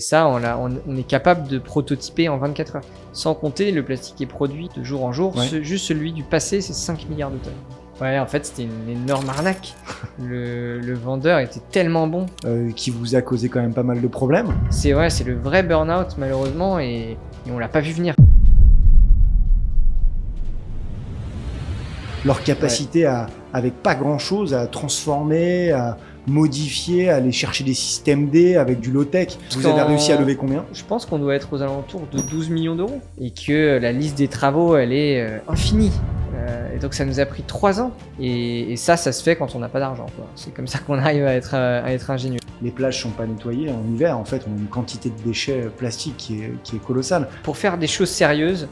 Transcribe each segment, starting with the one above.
Ça, on est capable de prototyper en 24 heures. Sans compter, le plastique est produit de jour en jour. Ouais. Juste celui du passé, c'est 5 milliards de tonnes. Ouais, en fait, c'était une énorme arnaque. Le vendeur était tellement bon. Qui vous a causé quand même pas mal de problèmes. C'est le vrai burn-out, malheureusement, et on l'a pas vu venir. Leur capacité avec pas grand-chose, à transformer, à modifier, à aller chercher des systèmes D avec du low-tech. Vous avez réussi à lever combien? Je pense qu'on doit être aux alentours de 12 millions d'euros. Et que la liste des travaux, elle est infinie. Et donc ça nous a pris 3 ans. Et ça se fait quand on n'a pas d'argent, quoi. C'est comme ça qu'on arrive à être ingénieux. Les plages sont pas nettoyées en hiver. En fait, on a une quantité de déchets plastiques qui est colossale. Pour faire des choses sérieuses,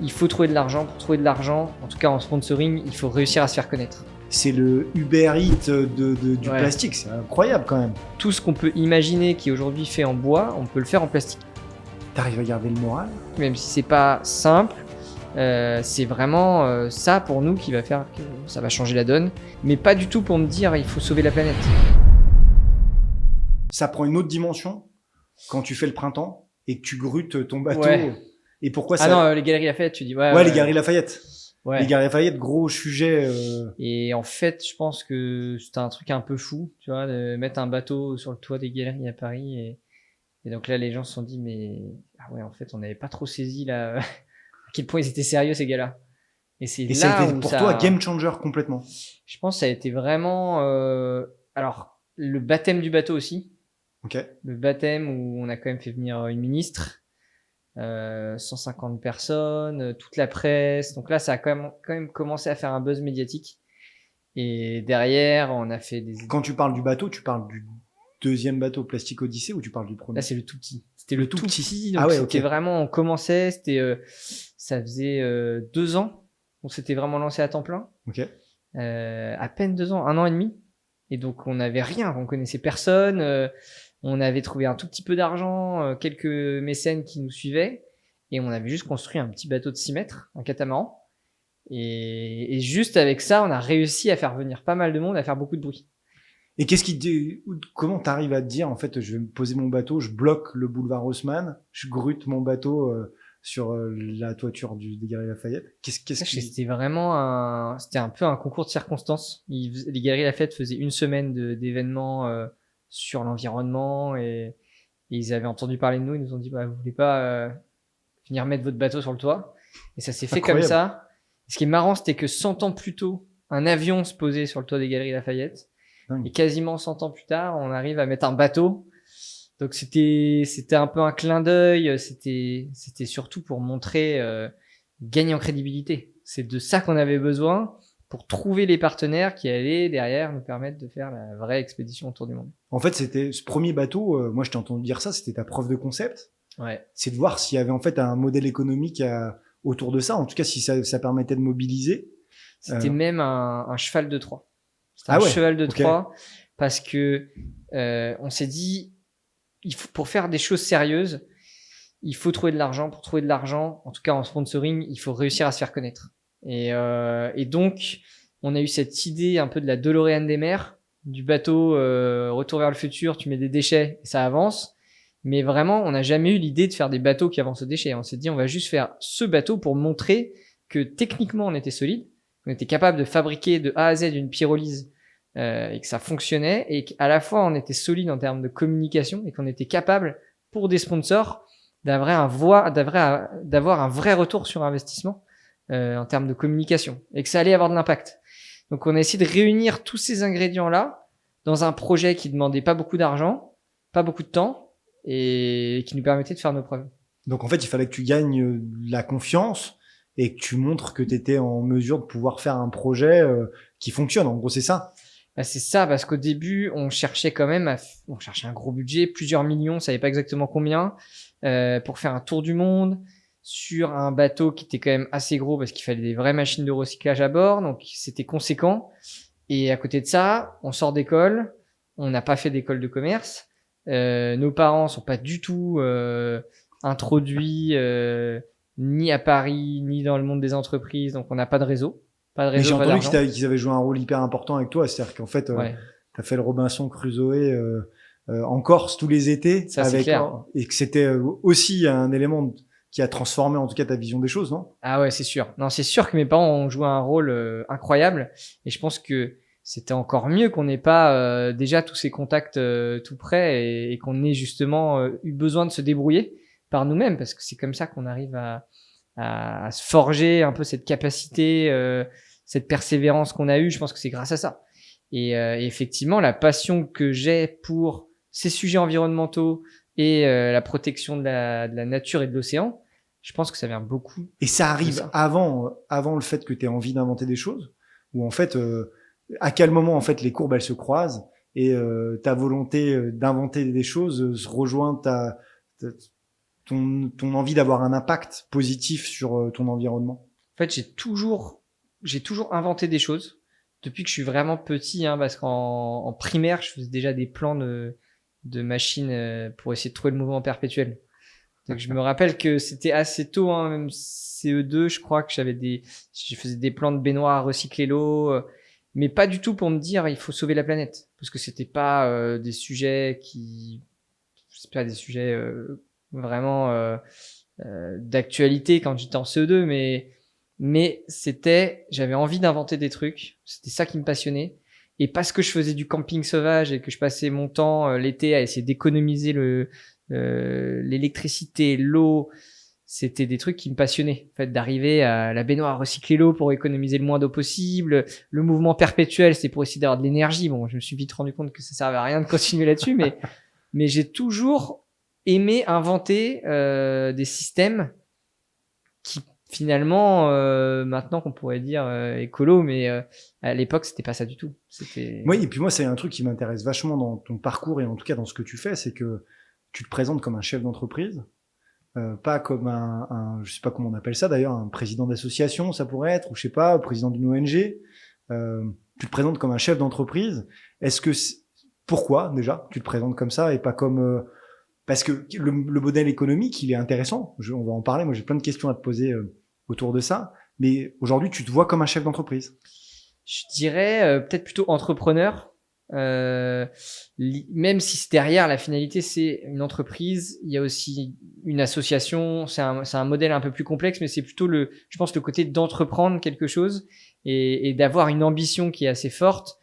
il faut trouver de l'argent. Pour trouver de l'argent, en tout cas en sponsoring, il faut réussir à se faire connaître. C'est le Uber Eats du plastique, c'est incroyable quand même. Tout ce qu'on peut imaginer qui est aujourd'hui fait en bois, on peut le faire en plastique. T'arrives à garder le moral? Même si c'est pas simple, c'est vraiment ça pour nous qui va faire que ça va changer la donne. Mais pas du tout pour me dire il faut sauver la planète. Ça prend une autre dimension quand tu fais le printemps et que tu grutes ton bateau. Ouais. Et pourquoi ça? Ah non, les Galeries Lafayette, tu dis. Ouais, les Galeries Lafayette. Ouais. Les Galeries Lafayette, gros sujet. Et en fait, je pense que c'était un truc un peu fou, tu vois, de mettre un bateau sur le toit des Galeries à Paris. Et donc là, les gens se sont dit, mais ah ouais, en fait, on n'avait pas trop saisi là, à quel point ils étaient sérieux, ces gars-là. Et c'est Et là ça a été où pour toi game changer complètement. Je pense que ça a été vraiment... Alors, le baptême du bateau aussi. Ok. Le baptême où on a quand même fait venir une ministre. 150 personnes, toute la presse. Donc là, ça a quand même commencé à faire un buzz médiatique. Et derrière, on a fait des... Quand tu parles du bateau, tu parles du deuxième bateau Plastic Odyssey ou tu parles du premier? Là, c'est le tout petit. C'était le tout petit. Donc ah ouais, c'était okay. vraiment, on commençait, ça faisait 2 ans. On s'était vraiment lancé à temps plein. Ok. À peine 2 ans, 1 an et demi. Et donc, on n'avait rien, on connaissait personne. On avait trouvé un tout petit peu d'argent, quelques mécènes qui nous suivaient. Et on avait juste construit un petit bateau de 6 mètres, un catamaran. Et juste avec ça, on a réussi à faire venir pas mal de monde, à faire beaucoup de bruit. Et comment t'arrives à te dire, en fait, je vais me poser mon bateau, je bloque le boulevard Haussmann, je grute mon bateau sur la toiture des Galeries Lafayette? C'était vraiment c'était un peu un concours de circonstances. Les Galeries Lafayette faisaient une semaine d'événements sur l'environnement et ils avaient entendu parler de nous. Ils nous ont dit, bah, vous voulez pas venir mettre votre bateau sur le toit? Et ça s'est fait comme ça. Ce qui est marrant, c'était que 100 ans plus tôt, un avion se posait sur le toit des Galeries Lafayette. Et quasiment 100 ans plus tard, on arrive à mettre un bateau. Donc c'était un peu un clin d'œil. C'était surtout pour montrer gagner en crédibilité. C'est de ça qu'on avait besoin pour trouver les partenaires qui allaient derrière nous permettre de faire la vraie expédition autour du monde. En fait, c'était ce premier bateau. Moi, je t'ai entendu dire ça. C'était ta preuve de concept. Ouais. C'est de voir s'il y avait en fait un modèle économique autour de ça. En tout cas, si ça permettait de mobiliser. C'était même un cheval de Troie. C'était un cheval de Troie parce que on s'est dit, pour faire des choses sérieuses, il faut trouver de l'argent. Pour trouver de l'argent, en tout cas en sponsoring, il faut réussir à se faire connaître. Et donc, on a eu cette idée un peu de la DeLorean des mers, du bateau Retour vers le futur, tu mets des déchets et ça avance. Mais vraiment, on n'a jamais eu l'idée de faire des bateaux qui avancent aux déchets. On s'est dit, on va juste faire ce bateau pour montrer que techniquement, on était solide, on était capable de fabriquer de A à Z une pyrolyse et que ça fonctionnait et qu'à la fois, on était solide en termes de communication et qu'on était capable, pour des sponsors, d'avoir un vrai retour sur investissement en termes de communication et que ça allait avoir de l'impact. Donc, on a essayé de réunir tous ces ingrédients-là dans un projet qui demandait pas beaucoup d'argent, pas beaucoup de temps, et qui nous permettait de faire nos preuves. Donc en fait, il fallait que tu gagnes la confiance et que tu montres que tu étais en mesure de pouvoir faire un projet qui fonctionne. En gros, c'est ça. Bah, c'est ça, parce qu'au début, on cherchait quand même on cherchait un gros budget, plusieurs millions, on savait pas exactement combien, pour faire un tour du monde sur un bateau qui était quand même assez gros parce qu'il fallait des vraies machines de recyclage à bord, donc c'était conséquent. Et à côté de ça, on sort d'école, on n'a pas fait d'école de commerce. Nos parents sont pas du tout introduits ni à Paris ni dans le monde des entreprises, donc on n'a pas de réseau. Mais j'ai entendu qu'ils avaient joué un rôle hyper important avec toi, c'est-à-dire qu'en fait, t'as fait le Robinson Crusoe en Corse tous les étés, Ça, c'est clair. et que c'était aussi un élément qui a transformé en tout cas ta vision des choses, non? Ah ouais, c'est sûr. Non, c'est sûr que mes parents ont joué un rôle incroyable, et je pense que c'était encore mieux qu'on n'ait pas déjà tous ces contacts tout près, et qu'on ait justement eu besoin de se débrouiller par nous-mêmes, parce que c'est comme ça qu'on arrive à se forger un peu cette capacité, cette persévérance qu'on a eue. Je pense que c'est grâce à ça. Et effectivement, la passion que j'ai pour ces sujets environnementaux et la protection de la nature et de l'océan, je pense que ça vient beaucoup. Et ça arrive avant le fait que tu aies envie d'inventer des choses, ou en fait, à quel moment en fait les courbes elles se croisent et ta volonté d'inventer des choses se rejoint ton envie d'avoir un impact positif sur ton environnement? En fait, j'ai toujours inventé des choses depuis que je suis vraiment petit, hein, parce qu'en primaire, je faisais déjà des plans de machines pour essayer de trouver le mouvement perpétuel. Donc je me rappelle que c'était assez tôt, hein, même CE2, je crois que je faisais des plans de baignoire à recycler l'eau, mais pas du tout pour me dire il faut sauver la planète, parce que c'était pas c'est pas des sujets vraiment d'actualité quand j'étais en CE2, mais j'avais envie d'inventer des trucs, c'était ça qui me passionnait. Et parce que je faisais du camping sauvage et que je passais mon temps l'été à essayer d'économiser l'électricité, l'eau, c'était des trucs qui me passionnaient. En fait, d'arriver à la baignoire à recycler l'eau pour économiser le moins d'eau possible. Le mouvement perpétuel, c'est pour essayer d'avoir de l'énergie. Bon, je me suis vite rendu compte que ça servait à rien de continuer là-dessus, mais j'ai toujours aimé inventer des systèmes qui finalement, maintenant qu'on pourrait dire écolo, mais à l'époque, c'était pas ça du tout. Oui, et puis moi, c'est un truc qui m'intéresse vachement dans ton parcours et en tout cas dans ce que tu fais, c'est que tu te présentes comme un chef d'entreprise, pas comme je sais pas comment on appelle ça d'ailleurs, un président d'association, ça pourrait être, ou je sais pas, président d'une ONG. Tu te présentes comme un chef d'entreprise. Pourquoi déjà tu te présentes comme ça et pas comme parce que le modèle économique, il est intéressant. On va en parler. Moi, j'ai plein de questions à te poser autour de ça. Mais aujourd'hui, tu te vois comme un chef d'entreprise? Je dirais peut-être plutôt entrepreneur. Même si derrière la finalité c'est une entreprise, il y a aussi une association. C'est un modèle un peu plus complexe, mais c'est plutôt je pense le côté d'entreprendre quelque chose et d'avoir une ambition qui est assez forte.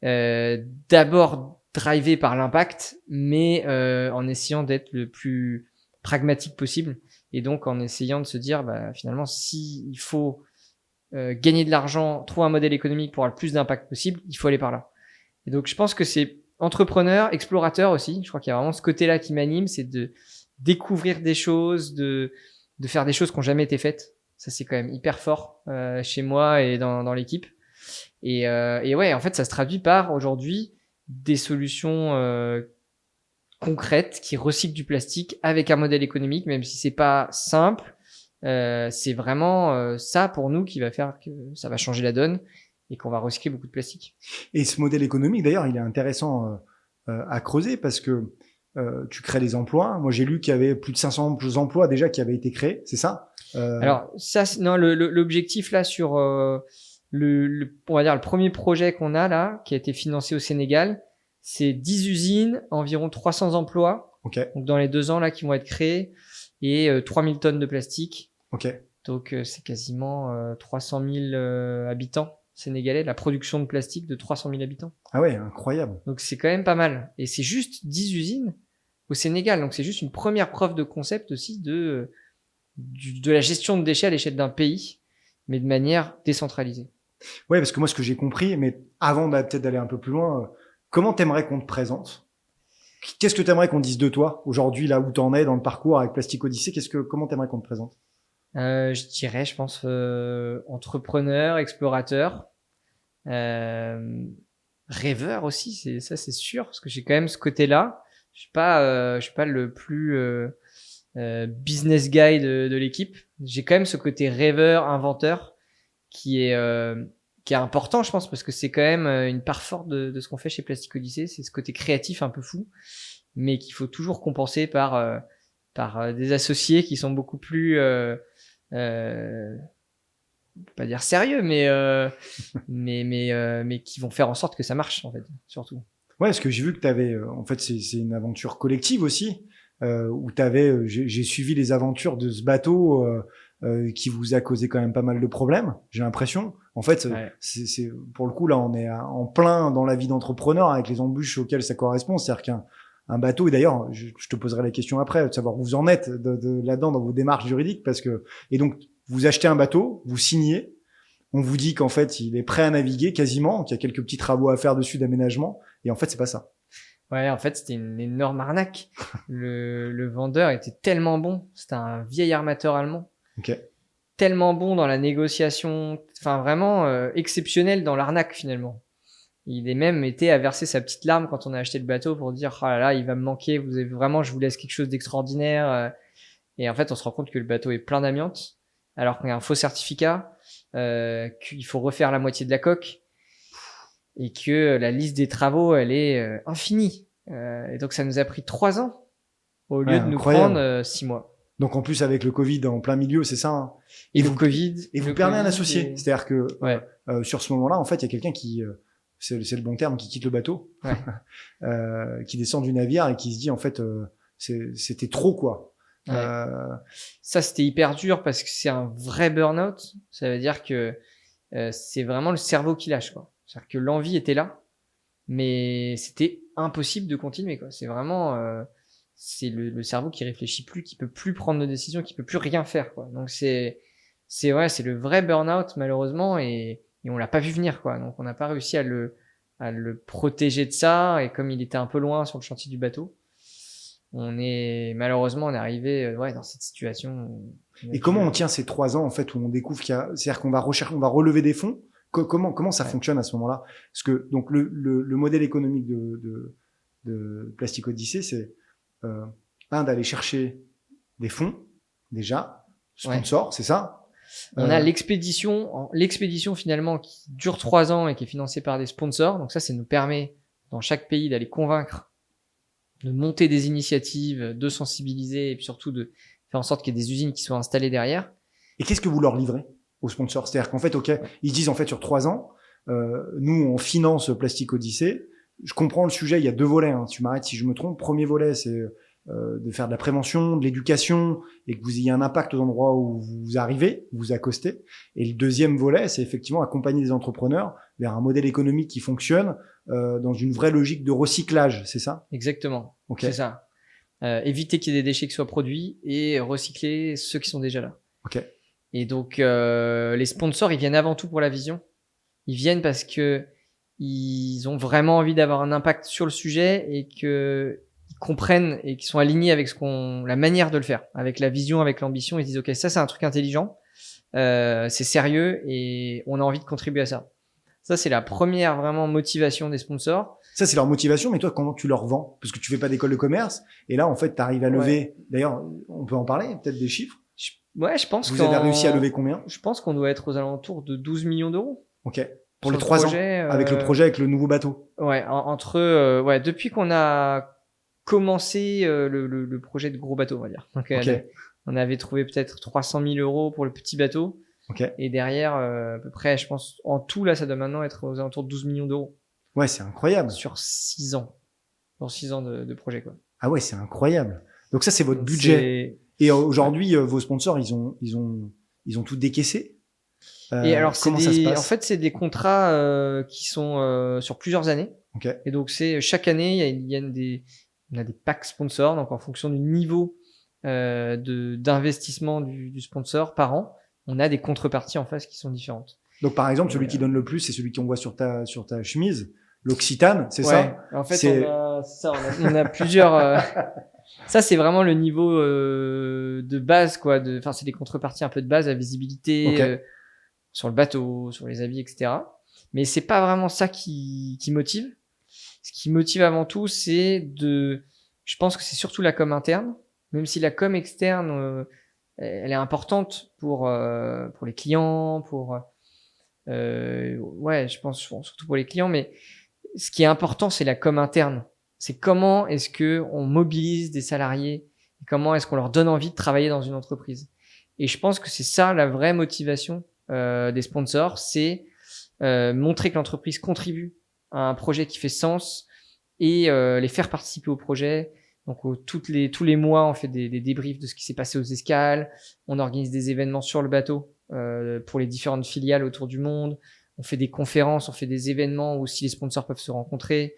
D'abord drivé par l'impact, mais en essayant d'être le plus pragmatique possible, et donc en essayant de se dire finalement si il faut gagner de l'argent, trouver un modèle économique pour avoir le plus d'impact possible, il faut aller par là. Et donc je pense que c'est entrepreneur, explorateur aussi. Je crois qu'il y a vraiment ce côté-là qui m'anime, c'est de découvrir des choses, de faire des choses qui n'ont jamais été faites. Ça c'est quand même hyper fort chez moi et dans l'équipe. Et ouais, en fait ça se traduit par aujourd'hui des solutions concrètes qui recyclent du plastique avec un modèle économique, même si c'est pas simple. C'est vraiment ça pour nous qui va faire que ça va changer la donne et qu'on va recycler beaucoup de plastique. Et ce modèle économique, d'ailleurs, il est intéressant à creuser parce que tu crées des emplois. Moi, j'ai lu qu'il y avait plus de 500 emplois déjà qui avaient été créés, c'est ça? Alors ça, non, l'objectif là sur on va dire le premier projet qu'on a là, qui a été financé au Sénégal, c'est 10 usines, environ 300 emplois. Okay. Donc dans les 2 ans là qui vont être créés, et 3000 tonnes de plastique. Okay. Donc c'est quasiment 300 000 habitants sénégalais, la production de plastique de 300 000 habitants. Ah ouais, incroyable. Donc c'est quand même pas mal. Et c'est juste 10 usines au Sénégal. Donc c'est juste une première preuve de concept aussi de la gestion de déchets à l'échelle d'un pays, mais de manière décentralisée. Ouais, parce que moi, ce que j'ai compris, mais avant peut-être d'aller un peu plus loin, comment t'aimerais qu'on te présente? Qu'est-ce que t'aimerais qu'on dise de toi aujourd'hui, là où t'en es dans le parcours avec Plastic Odyssey? Comment t'aimerais qu'on te présente? Je dirais, je pense, entrepreneur, explorateur, rêveur aussi. C'est sûr, parce que j'ai quand même ce côté-là. Je suis pas le plus business guy de l'équipe. J'ai quand même ce côté rêveur, inventeur, qui est important, je pense, parce que c'est quand même une part forte de ce qu'on fait chez Plastic Odyssey. C'est ce côté créatif un peu fou, mais qu'il faut toujours compenser par des associés qui sont beaucoup plus pas dire sérieux, mais qui vont faire en sorte que ça marche, en fait, surtout. Ouais, parce que j'ai vu que tu avais, en fait, c'est une aventure collective aussi, où tu avais, j'ai suivi les aventures de ce bateau qui vous a causé quand même pas mal de problèmes, j'ai l'impression. En fait, Ouais. pour le coup, là, on est en plein dans la vie d'entrepreneur avec les embûches auxquelles ça correspond. C'est-à-dire qu'un bateau, et d'ailleurs, je te poserai la question après, de savoir où vous en êtes là-dedans dans vos démarches juridiques, parce que, et donc, vous achetez un bateau, vous signez, on vous dit qu'en fait, il est prêt à naviguer quasiment, qu'il y a quelques petits travaux à faire dessus d'aménagement, et en fait, c'est pas ça. Ouais, en fait, c'était une énorme arnaque. Le vendeur était tellement bon. C'était un vieil armateur allemand. Ok. Tellement bon dans la négociation. Enfin, vraiment exceptionnel dans l'arnaque, finalement. Il est même été à verser sa petite larme quand on a acheté le bateau pour dire, oh là là, il va me manquer. Vous avez vraiment, je vous laisse quelque chose d'extraordinaire. Et en fait, on se rend compte que le bateau est plein d'amiante, alors qu'il y a un faux certificat, qu'il faut refaire la moitié de la coque. Et que la liste des travaux, elle est infinie. Et donc, ça nous a pris 3 ans au lieu de nous prendre 6 mois. Donc, en plus, avec le Covid en plein milieu, c'est ça. Hein. Et le Covid. Et vous perdez un associé. C'est-à-dire que ouais. Sur ce moment-là, en fait, il y a quelqu'un qui, c'est le bon terme, qui quitte le bateau, ouais. qui descend du navire et qui se dit, en fait, c'était trop, quoi. Ouais. Ça, c'était hyper dur parce que c'est un vrai burn-out. Ça veut dire que c'est vraiment le cerveau qui lâche, quoi. C'est-à-dire que l'envie était là, mais c'était impossible de continuer, quoi. C'est vraiment c'est le cerveau qui réfléchit plus, qui peut plus prendre de décisions, qui peut plus rien faire, quoi. Donc c'est le vrai burn-out malheureusement et on l'a pas vu venir, quoi. Donc on n'a pas réussi à le protéger de ça, et comme il était un peu loin sur le chantier du bateau, malheureusement on est arrivé dans cette situation. Et comment on tient ces 3 ans en fait où on découvre c'est-à-dire qu'on va rechercher, on va relever des fonds. Comment ça fonctionne à ce moment-là? Parce que donc le modèle économique de Plastic Odyssey, c'est d'aller chercher des fonds déjà, sponsors, c'est ça. On a l'expédition finalement qui dure 3 ans et qui est financée par des sponsors. Donc ça nous permet dans chaque pays d'aller convaincre, de monter des initiatives, de sensibiliser et puis surtout de faire en sorte qu'il y ait des usines qui soient installées derrière. Et qu'est-ce que vous leur livrez aux sponsors? C'est-à-dire qu'en fait, ils disent en fait sur 3 ans, nous on finance Plastic Odyssey. Je comprends le sujet, il y a 2 volets. Hein, tu m'arrêtes si je me trompe. Premier volet, c'est de faire de la prévention, de l'éducation, et que vous ayez un impact aux endroits où vous arrivez, où vous accostez. Et le deuxième volet, c'est effectivement accompagner les entrepreneurs vers un modèle économique qui fonctionne dans une vraie logique de recyclage, c'est ça? Exactement, c'est ça. Éviter qu'il y ait des déchets qui soient produits et recycler ceux qui sont déjà là. Okay. Et donc les sponsors, ils viennent avant tout pour la vision. Ils viennent parce que ils ont vraiment envie d'avoir un impact sur le sujet et qu'ils comprennent et qu'ils sont alignés avec la manière de le faire, avec la vision, avec l'ambition. Ils disent ok, ça c'est un truc intelligent, c'est sérieux et on a envie de contribuer à ça. Ça c'est la première vraiment motivation des sponsors. Ça c'est leur motivation, mais toi comment tu leur vends? Parce que tu fais pas d'école de commerce et là en fait tu arrives à lever. D'ailleurs, on peut en parler peut-être des chiffres. Ouais, je pense. Vous avez réussi à lever combien? Je pense qu'on doit être aux alentours de 12 millions d'euros. Ok. Pour les 3 ans, avec le projet, avec le nouveau bateau. Ouais, depuis qu'on a commencé le projet de gros bateau, on va dire. Donc, on avait trouvé peut-être 300 000 euros pour le petit bateau. Okay. Et derrière, à peu près, je pense, en tout, là, ça doit maintenant être aux alentours de 12 millions d'euros. Ouais, c'est incroyable. Sur 6 ans. Sur 6 ans de projet, quoi. Ah ouais, c'est incroyable. Donc ça, c'est votre budget. Et aujourd'hui, vos sponsors, ils ont tout décaissé. Et alors, comment ça se passe? en fait, c'est des contrats qui sont sur plusieurs années. Okay. Et donc, chaque année, on a des packs sponsors. Donc, en fonction du niveau d'investissement du sponsor par an, on a des contreparties en face qui sont différentes. Donc, par exemple, celui qui donne le plus, c'est celui qu'on voit sur ta chemise, l'Occitane, c'est ça? En fait, on a plusieurs. Ça, c'est vraiment le niveau de base, quoi. Enfin, c'est des contreparties un peu de base, la visibilité sur le bateau, sur les habits, etc. Mais c'est pas vraiment ça qui motive. Ce qui motive avant tout, je pense que c'est surtout la com interne, même si la com externe, elle est importante pour les clients, je pense surtout pour les clients, mais ce qui est important, c'est la com interne. C'est comment est-ce que on mobilise des salariés, et comment est-ce qu'on leur donne envie de travailler dans une entreprise. Et je pense que c'est ça la vraie motivation des sponsors, c'est montrer que l'entreprise contribue à un projet qui fait sens et les faire participer au projet. Donc tous les mois, on fait des débriefs de ce qui s'est passé aux escales. On organise des événements sur le bateau pour les différentes filiales autour du monde. On fait des conférences, on fait des événements où aussi les sponsors peuvent se rencontrer.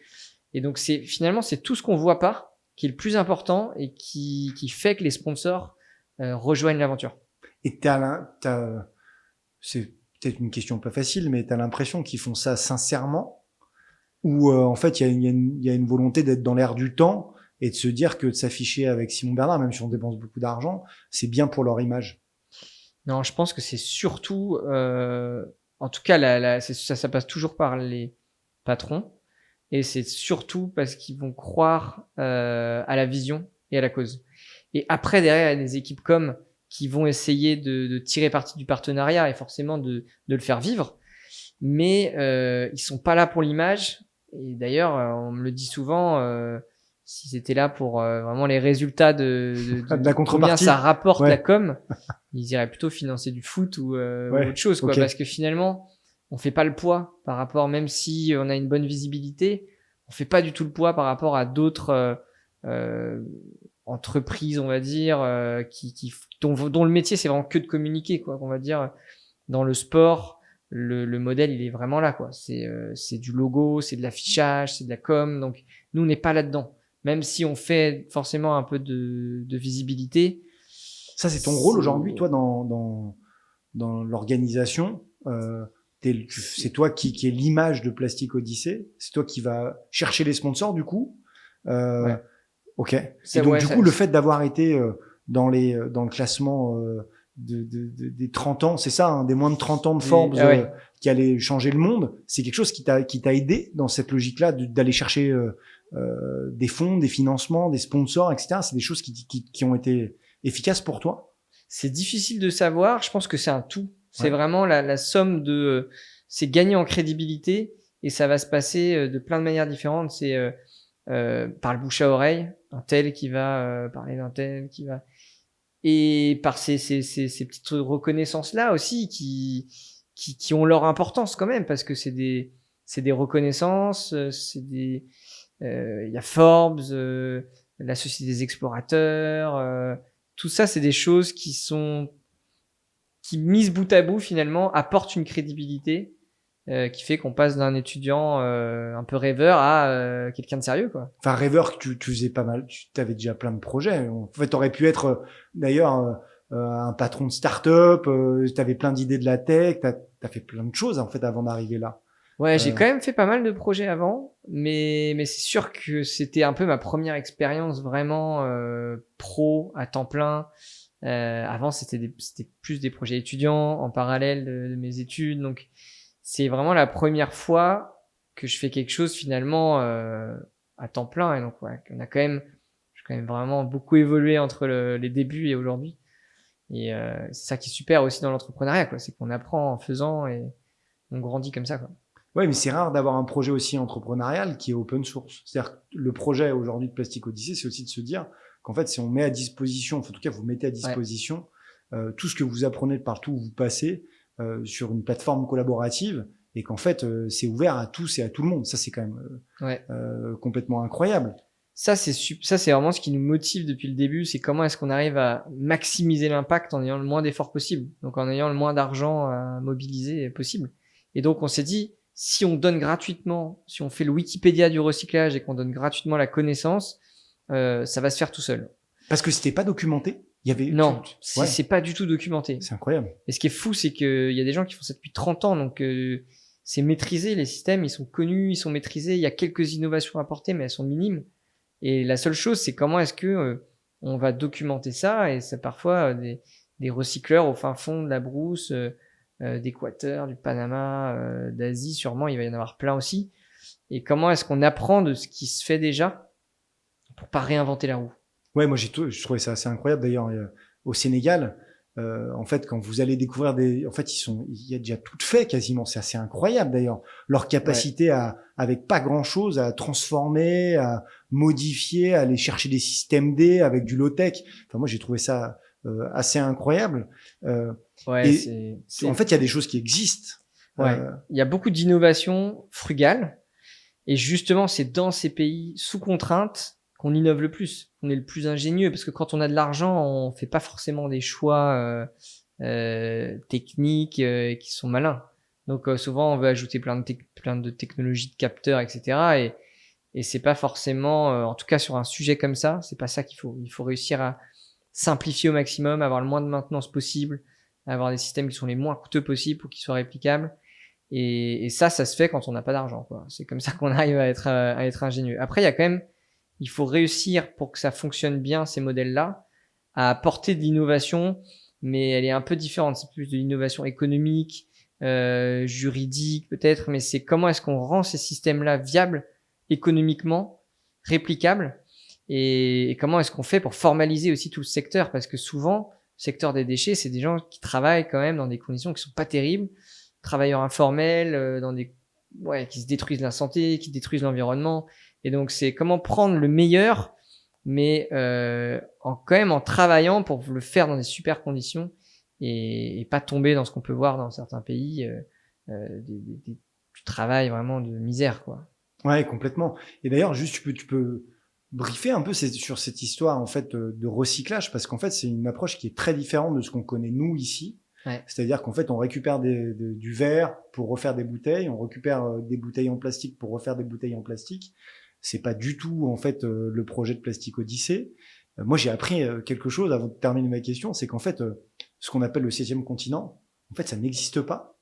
Et donc finalement c'est tout ce qu'on voit pas qui est le plus important et qui fait que les sponsors rejoignent l'aventure. Et c'est peut-être une question pas facile, mais t'as l'impression qu'ils font ça sincèrement, ou en fait il y a une volonté d'être dans l'air du temps et de se dire que de s'afficher avec Simon Bernard, même si on dépense beaucoup d'argent, c'est bien pour leur image? Non, je pense que c'est surtout, en tout cas, ça passe toujours par les patrons, et c'est surtout parce qu'ils vont croire à la vision et à la cause. Et après, derrière, il y a des équipes qui vont essayer de tirer parti du partenariat et forcément de le faire vivre, mais ils sont pas là pour l'image. Et d'ailleurs, on me le dit souvent. S'ils étaient là pour vraiment les résultats de la contrepartie, combien ça rapporte ouais. la com, ils iraient plutôt financer du foot ou autre chose, quoi. Okay. Parce que finalement, on fait pas le poids par rapport, même si on a une bonne visibilité, on fait pas du tout le poids par rapport à d'autres entreprises, on va dire, dont le métier c'est vraiment que de communiquer, quoi. On va dire dans le sport. Le modèle, il est vraiment là, quoi. C'est du logo, c'est de l'affichage, c'est de la com. Donc, nous, on n'est pas là-dedans. Même si on fait forcément un peu de visibilité. Ça, c'est ton rôle aujourd'hui, toi, dans l'organisation. C'est toi qui est l'image de Plastic Odyssey. C'est toi qui va chercher les sponsors, du coup. Ouais. Ok. Et donc, du coup, le fait d'avoir été dans le classement des 30 ans, c'est ça, hein, des moins de 30 ans de Forbes qui allait changer le monde, c'est quelque chose qui t'a aidé dans cette logique-là d'aller chercher des fonds, des financements, des sponsors, etc. C'est des choses qui ont été efficaces pour toi? C'est difficile de savoir. Je pense que c'est un tout. C'est vraiment la somme de... c'est gagner en crédibilité et ça va se passer de plein de manières différentes. C'est par le bouche à oreille, un tel qui va parler d'un tel qui va... Et par ces petites reconnaissances-là aussi qui ont leur importance quand même, parce que c'est des reconnaissances, il y a Forbes, la Société des explorateurs, tout ça, c'est des choses qui mises bout à bout finalement apportent une crédibilité qui fait qu'on passe d'un étudiant un peu rêveur à quelqu'un de sérieux, quoi. Enfin, rêveur, que tu faisais pas mal, tu avais déjà plein de projets. En fait, t'aurais pu être d'ailleurs un patron de start-up, t'avais plein d'idées de la tech, t'as fait plein de choses en fait avant d'arriver là. Ouais, j'ai quand même fait pas mal de projets avant, mais c'est sûr que c'était un peu ma première expérience vraiment pro à temps plein. Avant, c'était plus des projets étudiants en parallèle de mes études, donc c'est vraiment la première fois que je fais quelque chose finalement à temps plein. Et donc, ouais, j'ai quand même vraiment beaucoup évolué entre les débuts et aujourd'hui. Et c'est ça qui est super aussi dans l'entrepreneuriat, quoi. C'est qu'on apprend en faisant et on grandit comme ça, quoi. Ouais, mais c'est rare d'avoir un projet aussi entrepreneurial qui est open source. C'est-à-dire que le projet aujourd'hui de Plastic Odyssey, c'est aussi de se dire qu'en fait, si on met à disposition, en tout cas, vous mettez à disposition tout ce que vous apprenez de partout où vous passez sur une plateforme collaborative et qu'en fait, c'est ouvert à tous et à tout le monde. Ça, c'est quand même complètement incroyable. Ça, c'est vraiment ce qui nous motive depuis le début. C'est comment est-ce qu'on arrive à maximiser l'impact en ayant le moins d'efforts possible. Donc, en ayant le moins d'argent à mobiliser possible. Et donc, on s'est dit, si on donne gratuitement, si on fait le Wikipédia du recyclage et qu'on donne gratuitement la connaissance, ça va se faire tout seul. Parce que c'était pas documenté? Non, c'est pas du tout documenté. C'est incroyable. Et ce qui est fou, c'est qu'il y a des gens qui font ça depuis 30 ans, donc c'est maîtrisé, les systèmes, ils sont connus, ils sont maîtrisés, il y a quelques innovations apportées, mais elles sont minimes. Et la seule chose, c'est comment est-ce que on va documenter ça, et c'est parfois des recycleurs au fin fond de la brousse, d'Équateur, du Panama, d'Asie, sûrement, il va y en avoir plein aussi. Et comment est-ce qu'on apprend de ce qui se fait déjà pour pas réinventer la roue? Ouais, moi je trouvais ça assez incroyable d'ailleurs au Sénégal. En fait, quand vous allez découvrir en fait, il y a déjà tout fait quasiment. C'est assez incroyable d'ailleurs leur capacité avec pas grand chose à transformer, à modifier, à aller chercher des systèmes D avec du low tech. Enfin, moi j'ai trouvé ça assez incroyable. En fait, il y a des choses qui existent. Il y a beaucoup d'innovations frugales Et justement, c'est dans ces pays sous contrainte qu'on innove le plus, qu'on est le plus ingénieux, parce que quand on a de l'argent, on fait pas forcément des choix techniques qui sont malins. Donc souvent, on veut ajouter plein de technologies de capteurs, etc. Et c'est pas forcément, en tout cas sur un sujet comme ça, c'est pas ça qu'il faut. Il faut réussir à simplifier au maximum, avoir le moins de maintenance possible, avoir des systèmes qui sont les moins coûteux possibles pour qu'ils soient réplicables. Et ça se fait quand on n'a pas d'argent, quoi. C'est comme ça qu'on arrive à être ingénieux. Après, il y a quand même, il faut réussir pour que ça fonctionne bien, ces modèles-là, à apporter de l'innovation, mais elle est un peu différente. C'est plus de l'innovation économique, juridique peut-être, mais c'est comment est-ce qu'on rend ces systèmes-là viables économiquement, réplicables, et comment est-ce qu'on fait pour formaliser aussi tout le secteur, parce que souvent, le secteur des déchets, c'est des gens qui travaillent quand même dans des conditions qui sont pas terribles, travailleurs informels, qui se détruisent la santé, qui détruisent l'environnement. Et donc, c'est comment prendre le meilleur, mais quand même en travaillant pour le faire dans des super conditions et pas tomber dans ce qu'on peut voir dans certains pays, du travail vraiment de misère, quoi. Ouais, complètement. Et d'ailleurs, juste, tu peux briefer un peu sur cette histoire, en fait, de recyclage, parce qu'en fait, c'est une approche qui est très différente de ce qu'on connaît, nous, ici. Ouais. C'est-à-dire qu'en fait, on récupère du verre pour refaire des bouteilles, on récupère des bouteilles en plastique pour refaire des bouteilles en plastique. C'est pas du tout, en fait, le projet de Plastic Odyssey. Moi, j'ai appris quelque chose avant de terminer ma question, c'est qu'en fait, ce qu'on appelle le 7e continent, en fait, ça n'existe pas.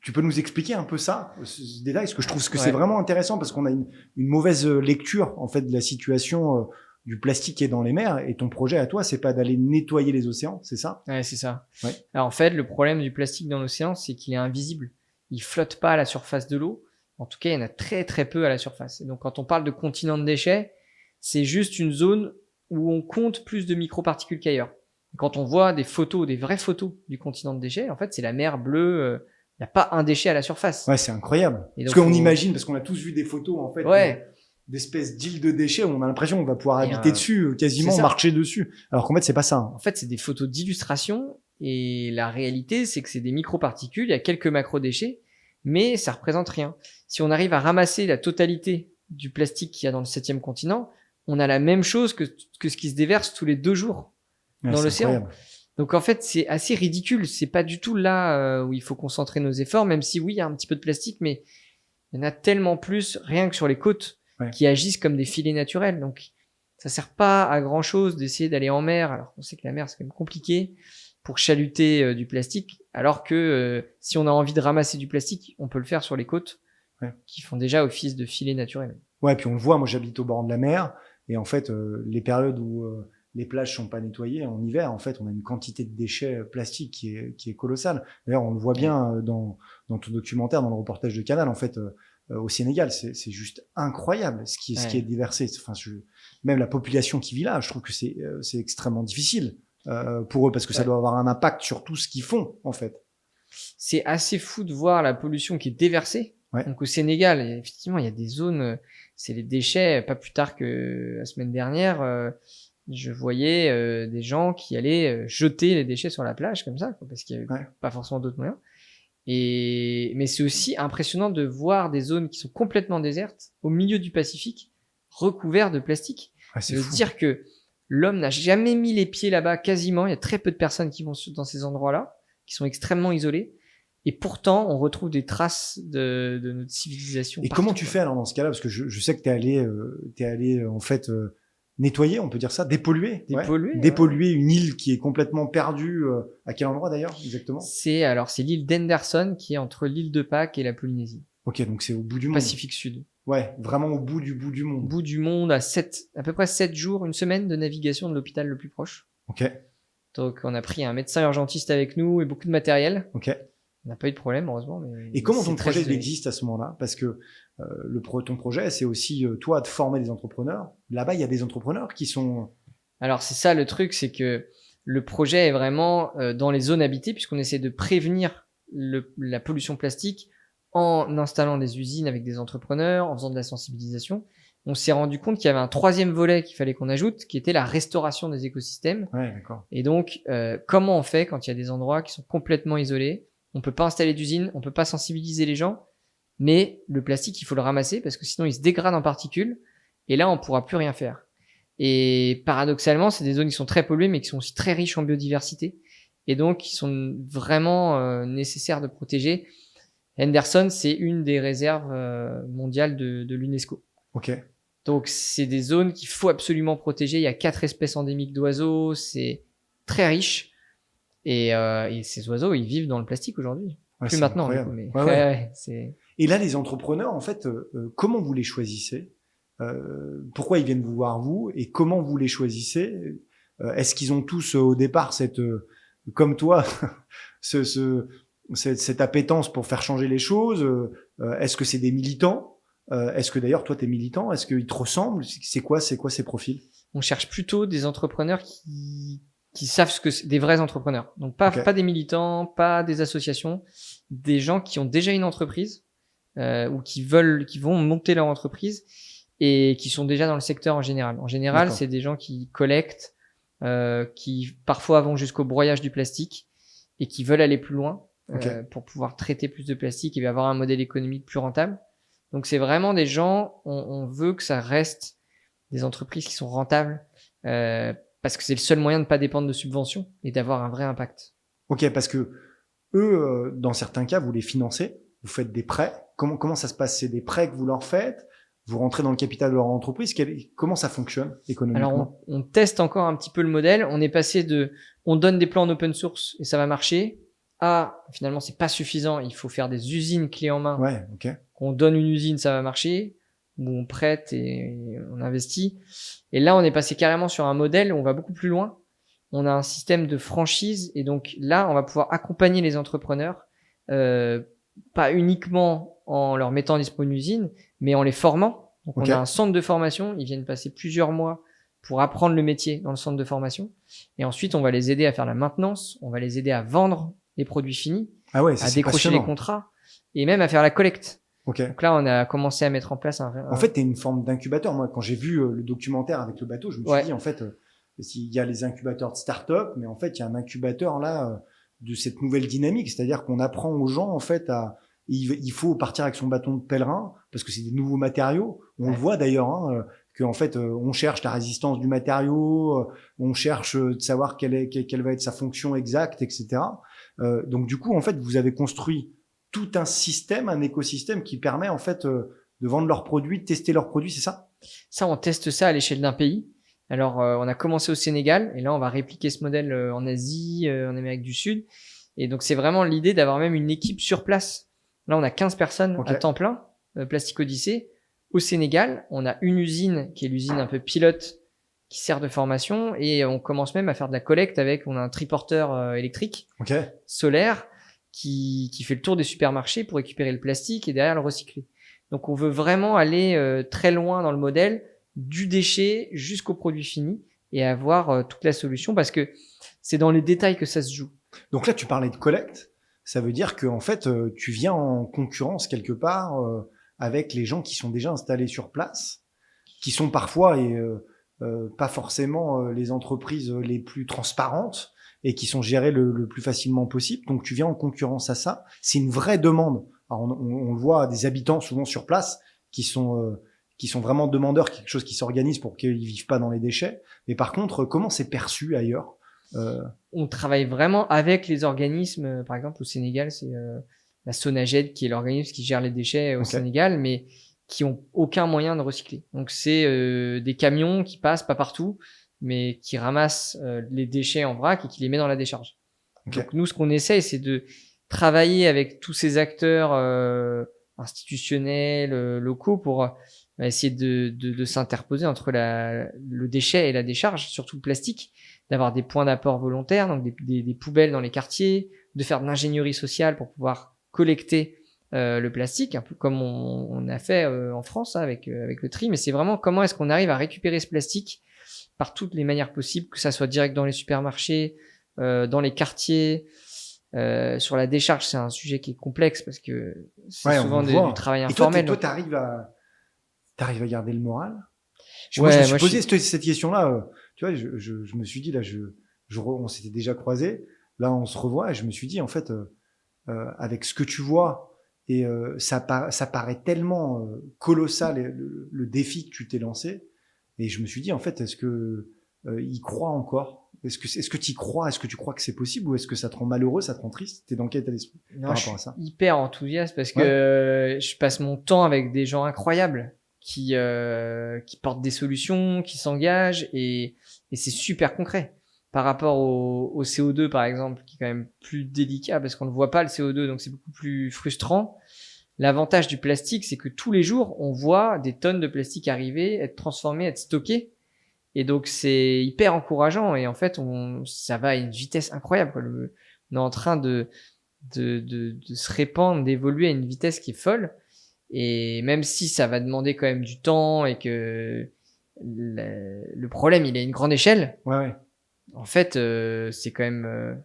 Tu peux nous expliquer un peu ça, ce détail, parce que je trouve que c'est vraiment intéressant, parce qu'on a une mauvaise lecture, en fait, de la situation du plastique qui est dans les mers, et ton projet à toi, c'est pas d'aller nettoyer les océans, c'est ça? Ouais, c'est ça. Ouais. Alors en fait, le problème du plastique dans l'océan, c'est qu'il est invisible. Il flotte pas à la surface de l'eau. En tout cas, il y en a très très peu à la surface. Et donc quand on parle de continent de déchets, c'est juste une zone où on compte plus de microparticules qu'ailleurs. Quand on voit des photos, des vraies photos du continent de déchets, en fait, c'est la mer bleue. Il n'y a pas un déchet à la surface. Ouais, c'est incroyable. Parce qu'on imagine, parce qu'on a tous vu des photos, en fait, d'espèces d'îles de déchets où on a l'impression qu'on va pouvoir habiter dessus, quasiment marcher dessus. Alors qu'en fait, c'est pas ça. En fait, c'est des photos d'illustration, et la réalité, c'est que c'est des microparticules, il y a quelques macro-déchets, mais ça représente rien. Si on arrive à ramasser la totalité du plastique qu'il y a dans le 7e continent, on a la même chose que ce qui se déverse tous les 2 jours dans l'océan. Incroyable. Donc en fait, c'est assez ridicule. C'est pas du tout là où il faut concentrer nos efforts, même si oui, il y a un petit peu de plastique, mais il y en a tellement plus, rien que sur les côtes, qui agissent comme des filets naturels. Donc ça sert pas à grand chose d'essayer d'aller en mer, alors qu'on sait que la mer c'est quand même compliqué pour chaluter du plastique, alors que si on a envie de ramasser du plastique, on peut le faire sur les côtes, qui font déjà office de filets naturels. Ouais, puis on le voit, moi j'habite au bord de la mer, et en fait, les périodes où les plages sont pas nettoyées en hiver, en fait, on a une quantité de déchets plastiques qui est colossale. D'ailleurs, on le voit bien dans ton documentaire, dans le reportage de Canal, en fait, au Sénégal, c'est juste incroyable ce qui est déversé. Enfin, même la population qui vit là, je trouve que c'est extrêmement difficile pour eux, parce que ça doit avoir un impact sur tout ce qu'ils font, en fait. C'est assez fou de voir la pollution qui est déversée. Donc au Sénégal, effectivement, il y a des zones, c'est les déchets. Pas plus tard que la semaine dernière, je voyais des gens qui allaient jeter les déchets sur la plage comme ça, quoi, parce qu'il y avait pas forcément d'autres moyens. Mais c'est aussi impressionnant de voir des zones qui sont complètement désertes au milieu du Pacifique, recouvertes de plastique. De se dire que l'homme n'a jamais mis les pieds là-bas, quasiment. Il y a très peu de personnes qui vont dans ces endroits-là, qui sont extrêmement isolés. Et pourtant, on retrouve des traces de notre civilisation. Et comment tu fais alors dans ce cas-là? Parce que je sais que t'es allé en fait nettoyer, on peut dire ça, dépolluer une île qui est complètement perdue. À quel endroit d'ailleurs exactement? C'est l'île d'Henderson, qui est entre l'île de Pâques et la Polynésie. Ok, donc c'est au bout du monde. Pacifique Sud. Ouais, vraiment au bout du monde. Au bout du monde, à peu près 7 jours, une semaine de navigation de l'hôpital le plus proche. Ok. Donc on a pris un médecin urgentiste avec nous et beaucoup de matériel. Ok. On n'a pas eu de problème, heureusement. Et comment ton projet existe à ce moment-là? Parce que ton projet, c'est aussi toi de former des entrepreneurs. Là-bas, il y a des entrepreneurs qui sont... Alors c'est ça le truc, c'est que le projet est vraiment dans les zones habitées, puisqu'on essaie de prévenir la pollution plastique en installant des usines avec des entrepreneurs, en faisant de la sensibilisation. On s'est rendu compte qu'il y avait un 3e volet qu'il fallait qu'on ajoute, qui était la restauration des écosystèmes. Ouais, d'accord. Et donc, comment on fait quand il y a des endroits qui sont complètement isolés? On peut pas installer d'usine, on peut pas sensibiliser les gens. Mais le plastique, il faut le ramasser parce que sinon il se dégrade en particules et là on pourra plus rien faire. Et paradoxalement, c'est des zones qui sont très polluées mais qui sont aussi très riches en biodiversité et donc qui sont vraiment nécessaires de protéger. Henderson, c'est une des réserves mondiales de l'UNESCO. Ok. Donc c'est des zones qu'il faut absolument protéger. Il y a 4 espèces endémiques d'oiseaux, c'est très riche et ces oiseaux ils vivent dans le plastique aujourd'hui. Ouais, Plus maintenant, du coup, mais ouais, c'est... Et là, les entrepreneurs, en fait, comment vous les choisissez? Pourquoi ils viennent vous voir vous et comment vous les choisissez? Est-ce qu'ils ont tous au départ cette, comme toi, cette appétence pour faire changer les choses? Est-ce que c'est des militants? Est-ce que d'ailleurs toi t'es militant? Est-ce qu'ils te ressemblent? C'est quoi ces profils? On cherche plutôt des entrepreneurs qui savent ce que c'est, des vrais entrepreneurs. Donc pas des militants, pas des associations, des gens qui ont déjà une entreprise ou qui vont monter leur entreprise et qui sont déjà dans le secteur en général. En général, c'est des gens qui collectent, qui parfois vont jusqu'au broyage du plastique et qui veulent aller plus loin pour pouvoir traiter plus de plastique et avoir un modèle économique plus rentable. Donc c'est vraiment des gens, on veut que ça reste des entreprises qui sont rentables parce que c'est le seul moyen de ne pas dépendre de subventions et d'avoir un vrai impact. Ok, parce que eux, dans certains cas, vous les financez, vous faites des prêts. Comment ça se passe? C'est des prêts que vous leur faites? Vous rentrez dans le capital de leur entreprise? Comment ça fonctionne économiquement? Alors, on teste encore un petit peu le modèle. On est passé on donne des plans en open source et ça va marcher, à finalement, c'est pas suffisant. Il faut faire des usines clés en main. Ouais, ok. On donne une usine, ça va marcher, où on prête et on investit. Et là, on est passé carrément sur un modèle où on va beaucoup plus loin. On a un système de franchise et donc là, on va pouvoir accompagner les entrepreneurs, pas uniquement en leur mettant à disposition une usine, mais en les formant. Donc, on a un centre de formation. Ils viennent passer plusieurs mois pour apprendre le métier dans le centre de formation. Et ensuite, on va les aider à faire la maintenance. On va les aider à vendre les produits finis, à décrocher les contrats et même à faire la collecte. Donc là, on a commencé à mettre en place En fait, t'es une forme d'incubateur. Moi, quand j'ai vu le documentaire avec le bateau, je me suis dit, en fait, il y a les incubateurs de start-up, mais en fait, il y a un incubateur là de cette nouvelle dynamique. C'est-à-dire qu'on apprend aux gens, en fait, il faut partir avec son bâton de pèlerin parce que c'est des nouveaux matériaux. On le voit d'ailleurs, qu'en fait, on cherche la résistance du matériau, on cherche de savoir quelle va être sa fonction exacte, etc. Donc, du coup, en fait, vous avez construit tout un système, un écosystème qui permet en fait de vendre leurs produits, de tester leurs produits, c'est ça? Ça, on teste ça à l'échelle d'un pays. Alors, on a commencé au Sénégal et là, on va répliquer ce modèle en Asie, en Amérique du Sud. Et donc, c'est vraiment l'idée d'avoir même une équipe sur place. Là, on a 15 personnes à temps plein, Plastic Odyssée. Au Sénégal, on a une usine qui est l'usine un peu pilote qui sert de formation et on commence même à faire de la collecte on a un triporteur électrique solaire qui fait le tour des supermarchés pour récupérer le plastique et derrière le recycler. Donc on veut vraiment aller très loin dans le modèle du déchet jusqu'au produit fini et avoir toute la solution parce que c'est dans les détails que ça se joue. Donc là tu parlais de collecte, ça veut dire que en fait tu viens en concurrence quelque part avec les gens qui sont déjà installés sur place, qui sont parfois pas forcément les entreprises les plus transparentes et qui sont gérées le plus facilement possible. Donc tu viens en concurrence à ça. C'est une vraie demande. Alors on le voit, des habitants souvent sur place qui sont vraiment demandeurs, quelque chose qui s'organise pour qu'ils vivent pas dans les déchets. Mais par contre, comment c'est perçu ailleurs? On travaille vraiment avec les organismes. Par exemple, au Sénégal, c'est la Sonaged qui est l'organisme qui gère les déchets au Sénégal, mais qui ont aucun moyen de recycler. Donc c'est des camions qui passent pas partout, mais qui ramassent les déchets en vrac et qui les met dans la décharge. Donc nous, ce qu'on essaye, c'est de travailler avec tous ces acteurs institutionnels, locaux, pour essayer de s'interposer entre le déchet et la décharge, surtout le plastique, d'avoir des points d'apport volontaires, donc des poubelles dans les quartiers, de faire de l'ingénierie sociale pour pouvoir collecter le plastique, un peu comme on a fait en France avec le tri, mais c'est vraiment comment est-ce qu'on arrive à récupérer ce plastique par toutes les manières possibles, que ça soit direct dans les supermarchés, dans les quartiers. Sur la décharge, c'est un sujet qui est complexe parce que c'est souvent du travail informel. Et toi, t'arrives à garder le moral? Moi, je me suis posé cette question-là. Tu vois, je me suis dit là, on s'était déjà croisés. Là, on se revoit et je me suis dit en fait, avec ce que tu vois Et ça paraît tellement colossal le défi que tu t'es lancé. Et je me suis dit, en fait, est-ce que y croit encore? Est-ce que tu y crois? Est-ce que tu crois que c'est possible ou est-ce que ça te rend malheureux, ça te rend triste? T'es dans quel état d'esprit par rapport à ça? Je suis hyper enthousiaste parce que je passe mon temps avec des gens incroyables qui portent des solutions, qui s'engagent et c'est super concret. Par rapport au CO2, par exemple, qui est quand même plus délicat parce qu'on ne voit pas le CO2, donc c'est beaucoup plus frustrant. L'avantage du plastique, c'est que tous les jours, on voit des tonnes de plastique arriver, être transformées, être stockées. Et donc, c'est hyper encourageant. Et en fait, ça va à une vitesse incroyable, quoi. On est en train de se répandre, d'évoluer à une vitesse qui est folle. Et même si ça va demander quand même du temps et que le problème, il est à une grande échelle. Ouais. En fait, c'est quand même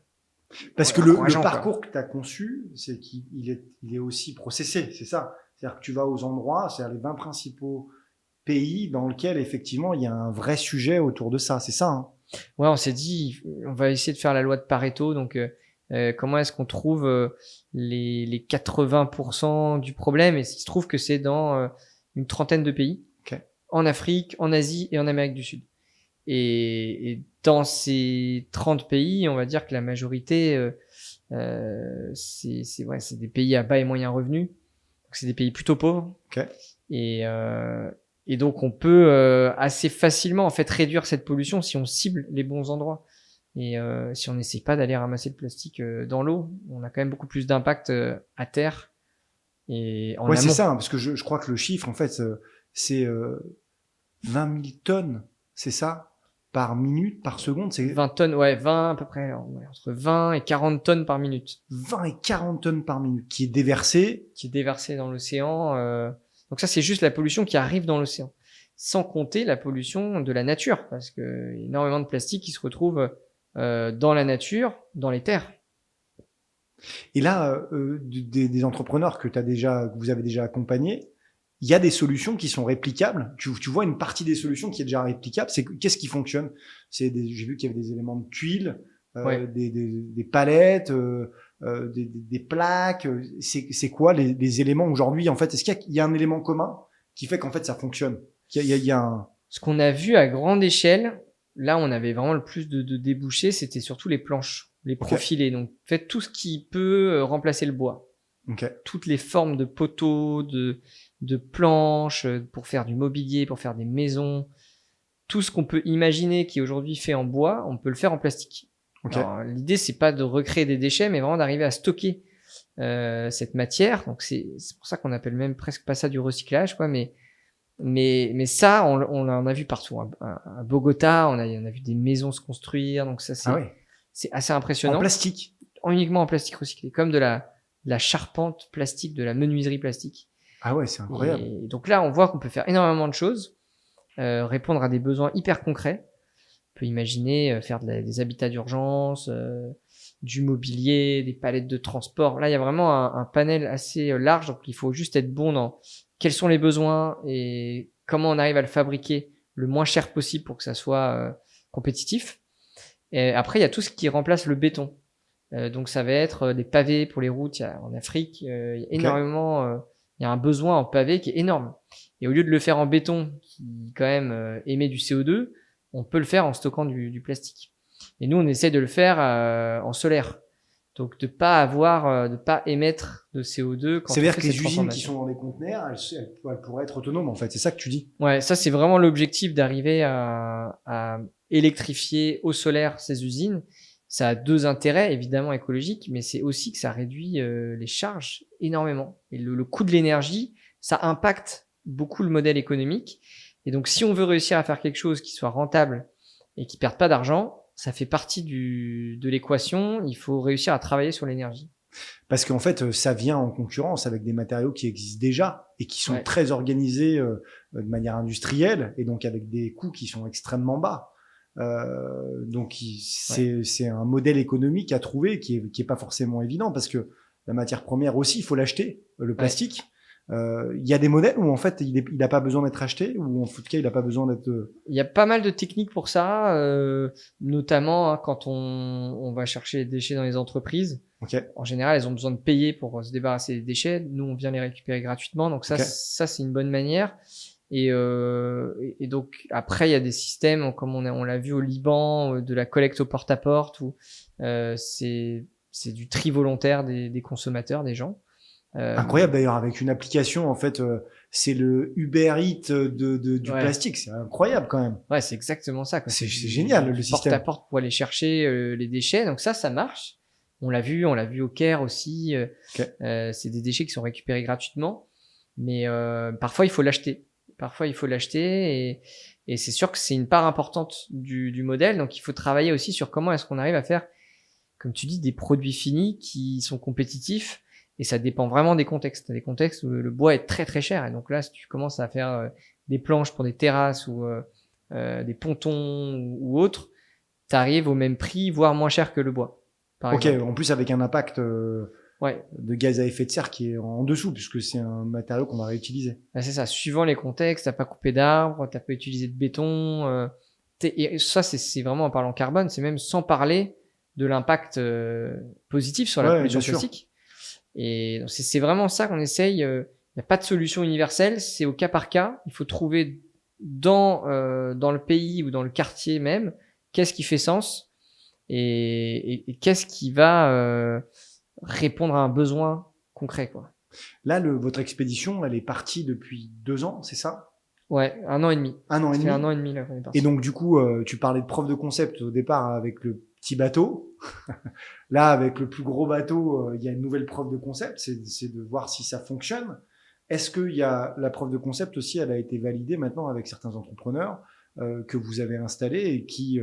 parce que le parcours que tu as conçu, c'est qu'il est aussi processé, c'est ça. C'est-à-dire que tu vas aux endroits, c'est-à-dire les 20 principaux pays dans lesquels effectivement il y a un vrai sujet autour de ça, c'est ça. Hein. Ouais, on s'est dit, on va essayer de faire la loi de Pareto. Donc, comment est-ce qu'on trouve les 80% du problème? Et il se trouve que c'est dans une trentaine de pays, en Afrique, en Asie et en Amérique du Sud. Et dans ces 30 pays, on va dire que la majorité, c'est des pays à bas et moyens revenus. Donc c'est des pays plutôt pauvres. Et donc on peut assez facilement en fait réduire cette pollution si on cible les bons endroits. Et si on n'essaie pas d'aller ramasser le plastique dans l'eau, on a quand même beaucoup plus d'impact à terre et en amont. C'est ça, hein, parce que je crois que le chiffre en fait c'est 20 000 tonnes, c'est ça? Par minute, par seconde, c'est 20 tonnes, 20 à peu près, entre 20 et 40 tonnes par minute. 20 et 40 tonnes par minute, qui est déversée dans l'océan. Donc ça, c'est juste la pollution qui arrive dans l'océan. Sans compter la pollution de la nature, parce que y a énormément de plastique qui se retrouve dans la nature, dans les terres. Et là, des entrepreneurs que vous avez déjà accompagnés, il y a des solutions qui sont réplicables. Tu vois une partie des solutions qui est déjà réplicable. Qu'est-ce qui fonctionne? J'ai vu qu'il y avait des éléments de tuiles, des palettes, des plaques. C'est quoi les éléments aujourd'hui en fait? Est-ce qu'il y a un élément commun qui fait qu'en fait ça fonctionne? Ce qu'on a vu à grande échelle, là on avait vraiment le plus de débouchés, c'était surtout les planches, les profilés. Donc faites tout ce qui peut remplacer le bois. Toutes les formes de poteaux, de planches, pour faire du mobilier, pour faire des maisons. Tout ce qu'on peut imaginer qui est aujourd'hui fait en bois, on peut le faire en plastique. Alors, l'idée, c'est pas de recréer des déchets, mais vraiment d'arriver à stocker cette matière. Donc c'est pour ça qu'on appelle même presque pas ça du recyclage, quoi. Mais ça, on en a vu partout. À Bogota, on a vu des maisons se construire. Donc ça, c'est assez impressionnant. En plastique? Uniquement en plastique recyclé, comme de la charpente plastique, de la menuiserie plastique. Ah ouais, c'est incroyable. Et donc là, on voit qu'on peut faire énormément de choses, répondre à des besoins hyper concrets. On peut imaginer faire des habitats d'urgence, du mobilier, des palettes de transport. Là, il y a vraiment un panel assez large, donc il faut juste être bon dans quels sont les besoins et comment on arrive à le fabriquer le moins cher possible pour que ça soit compétitif. Et après, il y a tout ce qui remplace le béton. Donc ça va être des pavés pour les routes. En Afrique, il y a énormément... il y a un besoin en pavé qui est énorme. Et au lieu de le faire en béton, qui quand même émet du CO2, on peut le faire en stockant du plastique. Et nous, on essaie de le faire en solaire. Donc de pas émettre de CO2 quand on fait cette transformation. C'est-à-dire que les usines qui sont dans les conteneurs, elles pourraient être autonomes en fait. C'est ça que tu dis? Ouais, ça c'est vraiment l'objectif d'arriver à électrifier au solaire ces usines. Ça a deux intérêts, évidemment écologiques, mais c'est aussi que ça réduit les charges énormément. Et le coût de l'énergie, ça impacte beaucoup le modèle économique. Et donc, si on veut réussir à faire quelque chose qui soit rentable et qui perde pas d'argent, ça fait partie de l'équation. Il faut réussir à travailler sur l'énergie. Parce qu'en fait, ça vient en concurrence avec des matériaux qui existent déjà et qui sont très organisés de manière industrielle et donc avec des coûts qui sont extrêmement bas. Donc c'est un modèle économique à trouver qui est pas forcément évident parce que la matière première aussi il faut l'acheter, le plastique. Il y a des modèles où en fait il n'a pas besoin d'être acheté, ou en tout cas il n'a pas besoin d'être. Il y a pas mal de techniques pour ça, notamment quand on va chercher les déchets dans les entreprises. Okay. En général, elles ont besoin de payer pour se débarrasser des déchets. Nous, on vient les récupérer gratuitement, donc ça, ça c'est une bonne manière. Et donc après, il y a des systèmes comme on l'a vu au Liban, de la collecte au porte-à-porte, où c'est du tri volontaire des consommateurs, des gens. Incroyable d'ailleurs, avec une application en fait, c'est le Uber Eats du plastique, c'est incroyable quand même. Ouais, c'est exactement ça. C'est génial le système. Porte à porte pour aller chercher les déchets, donc ça marche. On l'a vu au Caire aussi. C'est des déchets qui sont récupérés gratuitement, mais parfois il faut l'acheter. Et c'est sûr que c'est une part importante du modèle, donc il faut travailler aussi sur comment est-ce qu'on arrive à faire, comme tu dis, des produits finis qui sont compétitifs. Et ça dépend vraiment des contextes. Des contextes où le bois est très très cher. Et donc là, si tu commences à faire des planches pour des terrasses ou des pontons ou autres, tu arrives au même prix, voire moins cher que le bois. Ok, en plus avec un impact de gaz à effet de serre qui est en dessous, puisque c'est un matériau qu'on va réutiliser. Ben, c'est ça, suivant les contextes, t'as pas coupé d'arbres, t'as pas utilisé de béton. Et ça, c'est vraiment en parlant carbone, c'est même sans parler de l'impact positif sur la pollution plastique. Et c'est vraiment ça qu'on essaye. Il n'y a pas de solution universelle, c'est au cas par cas. Il faut trouver dans le pays ou dans le quartier même qu'est-ce qui fait sens et qu'est-ce qui va répondre à un besoin concret, quoi. Là, votre expédition, elle est partie depuis 2 ans, c'est ça? Ouais, 1 an et demi. 1 an et demi. Un an et demi là qu'on est parti. Et donc du coup, tu parlais de preuve de concept au départ avec le petit bateau. Là, avec le plus gros bateau, il y a une nouvelle preuve de concept, c'est de voir si ça fonctionne. Est-ce qu'il y a la preuve de concept aussi, elle a été validée maintenant avec certains entrepreneurs que vous avez installés et qui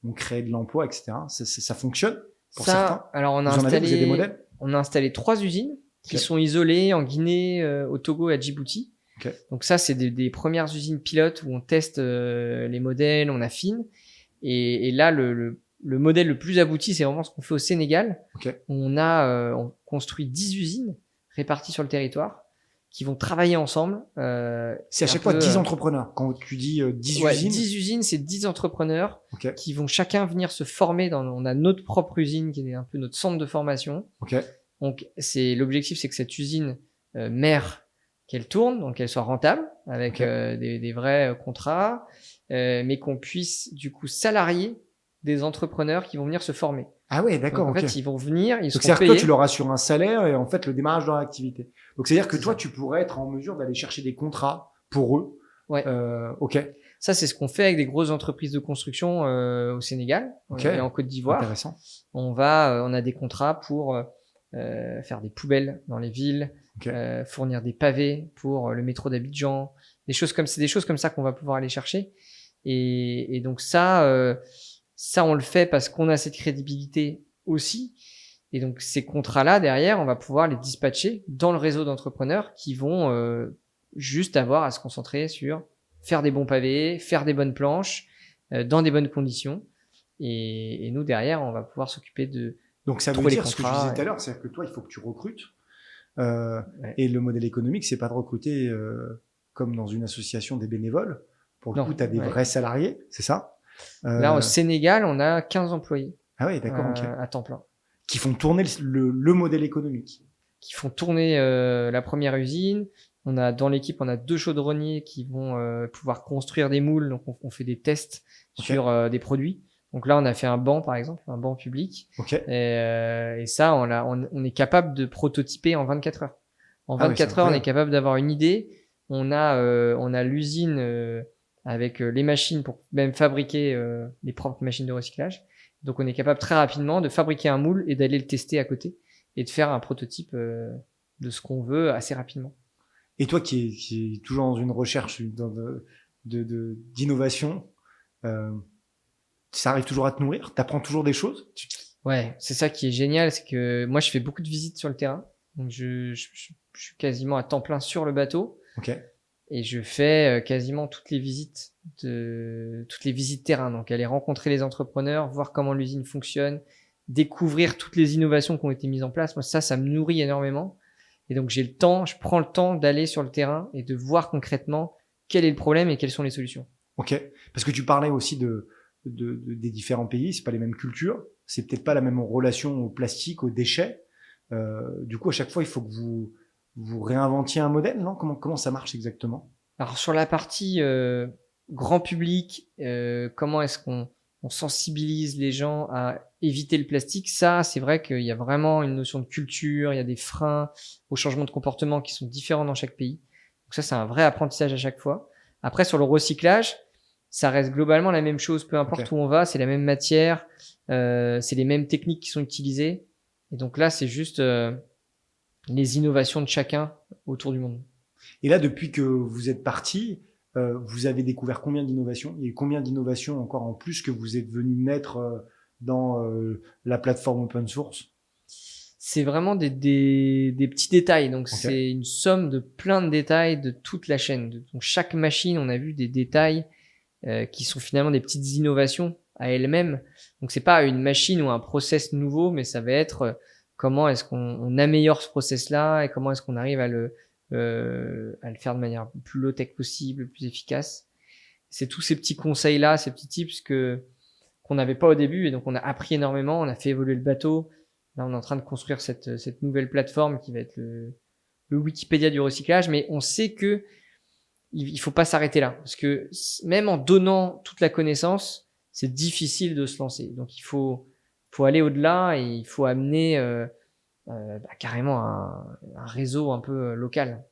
ont créé de l'emploi, etc. Ça fonctionne pour certains? Alors on a vous avez des modèles? On a installé 3 usines qui sont isolées en Guinée, au Togo et à Djibouti. Donc ça, c'est des premières usines pilotes où on teste les modèles, on affine. Et là, le modèle le plus abouti, c'est vraiment ce qu'on fait au Sénégal. On construit 10 usines réparties sur le territoire qui vont travailler ensemble. C'est à chaque fois 10 entrepreneurs. Quand tu dis 10 usines 10 usines, c'est 10 entrepreneurs qui vont chacun venir se former. On a notre propre usine qui est un peu notre centre de formation. Donc l'objectif, c'est que cette usine mère, qu'elle tourne, donc qu'elle soit rentable avec des vrais contrats, mais qu'on puisse du coup salarier des entrepreneurs qui vont venir se former. Ah ouais, d'accord. En fait, ils vont venir, ils seront payés. C'est-à-dire que toi, tu leur assures un salaire et en fait le démarrage de leur activité. Donc c'est-à-dire que toi, tu pourrais être en mesure d'aller chercher des contrats pour eux. Ça, c'est ce qu'on fait avec des grosses entreprises de construction au Sénégal et en Côte d'Ivoire. Intéressant. On a des contrats pour faire des poubelles dans les villes, fournir des pavés pour le métro d'Abidjan, des choses comme ça qu'on va pouvoir aller chercher. Et donc ça on le fait parce qu'on a cette crédibilité aussi. Et donc ces contrats-là derrière, on va pouvoir les dispatcher dans le réseau d'entrepreneurs qui vont juste avoir à se concentrer sur faire des bons pavés, faire des bonnes planches dans des bonnes conditions. Et nous derrière, on va pouvoir s'occuper de donc ça veut dire ce que je disais tout à l'heure, c'est que toi, il faut que tu recrutes. Et le modèle économique, c'est pas de recruter comme dans une association des bénévoles. Pour le coup, tu as des vrais salariés, c'est ça? Là, au Sénégal, on a 15 employés. Ah oui, d'accord, à temps plein. Qui font tourner le modèle économique. Qui font tourner la première usine. Dans l'équipe, on a 2 chaudronniers qui vont pouvoir construire des moules. Donc, on fait des tests sur des produits. Donc là, on a fait un banc, par exemple, un banc public. Et ça, on est capable de prototyper en 24 heures. En 24 heures, on est capable d'avoir une idée. On a l'usine avec les machines pour même fabriquer les propres machines de recyclage. Donc, on est capable très rapidement de fabriquer un moule et d'aller le tester à côté et de faire un prototype de ce qu'on veut assez rapidement. Et toi, qui est toujours dans une recherche d'innovation, ça arrive toujours à te nourrir? T'apprends toujours des choses? Ouais, c'est ça qui est génial, c'est que moi, je fais beaucoup de visites sur le terrain. Donc, je suis quasiment à temps plein sur le bateau. Et je fais quasiment toutes les visites terrain. Donc, aller rencontrer les entrepreneurs, voir comment l'usine fonctionne, découvrir toutes les innovations qui ont été mises en place. Moi, ça me nourrit énormément. Et donc, je prends le temps d'aller sur le terrain et de voir concrètement quel est le problème et quelles sont les solutions. Ok. Parce que tu parlais aussi des différents pays, c'est pas les mêmes cultures, c'est peut-être pas la même relation au plastique, aux déchets. Du coup, à chaque fois, il faut que vous réinventiez un modèle, non? Comment ça marche exactement? Alors, sur la partie grand public, comment est-ce qu'on sensibilise les gens à éviter le plastique? Ça, c'est vrai qu'il y a vraiment une notion de culture, il y a des freins au changement de comportement qui sont différents dans chaque pays. Donc ça, c'est un vrai apprentissage à chaque fois. Après, sur le recyclage, ça reste globalement la même chose, peu importe où on va, c'est la même matière, c'est les mêmes techniques qui sont utilisées. Et donc là, c'est juste les innovations de chacun autour du monde. Et là, depuis que vous êtes parti, vous avez découvert combien d'innovations? Il y a eu combien d'innovations encore en plus que vous êtes venu mettre dans la plateforme open source? C'est vraiment des petits détails. Donc, c'est une somme de plein de détails de toute la chaîne. Donc, chaque machine, on a vu des détails qui sont finalement des petites innovations à elles-mêmes. Donc, c'est pas une machine ou un process nouveau, mais ça va être comment est-ce qu'on améliore ce process-là et comment est-ce qu'on arrive à le faire de manière plus low-tech possible, plus efficace. C'est tous ces petits conseils-là, ces petits tips qu'on n'avait pas au début, et donc on a appris énormément, on a fait évoluer le bateau. Là, on est en train de construire cette nouvelle plateforme qui va être le Wikipédia du recyclage, mais on sait que il faut pas s'arrêter là, parce que même en donnant toute la connaissance, c'est difficile de se lancer. Donc il faut aller au-delà et il faut amener carrément un réseau un peu local.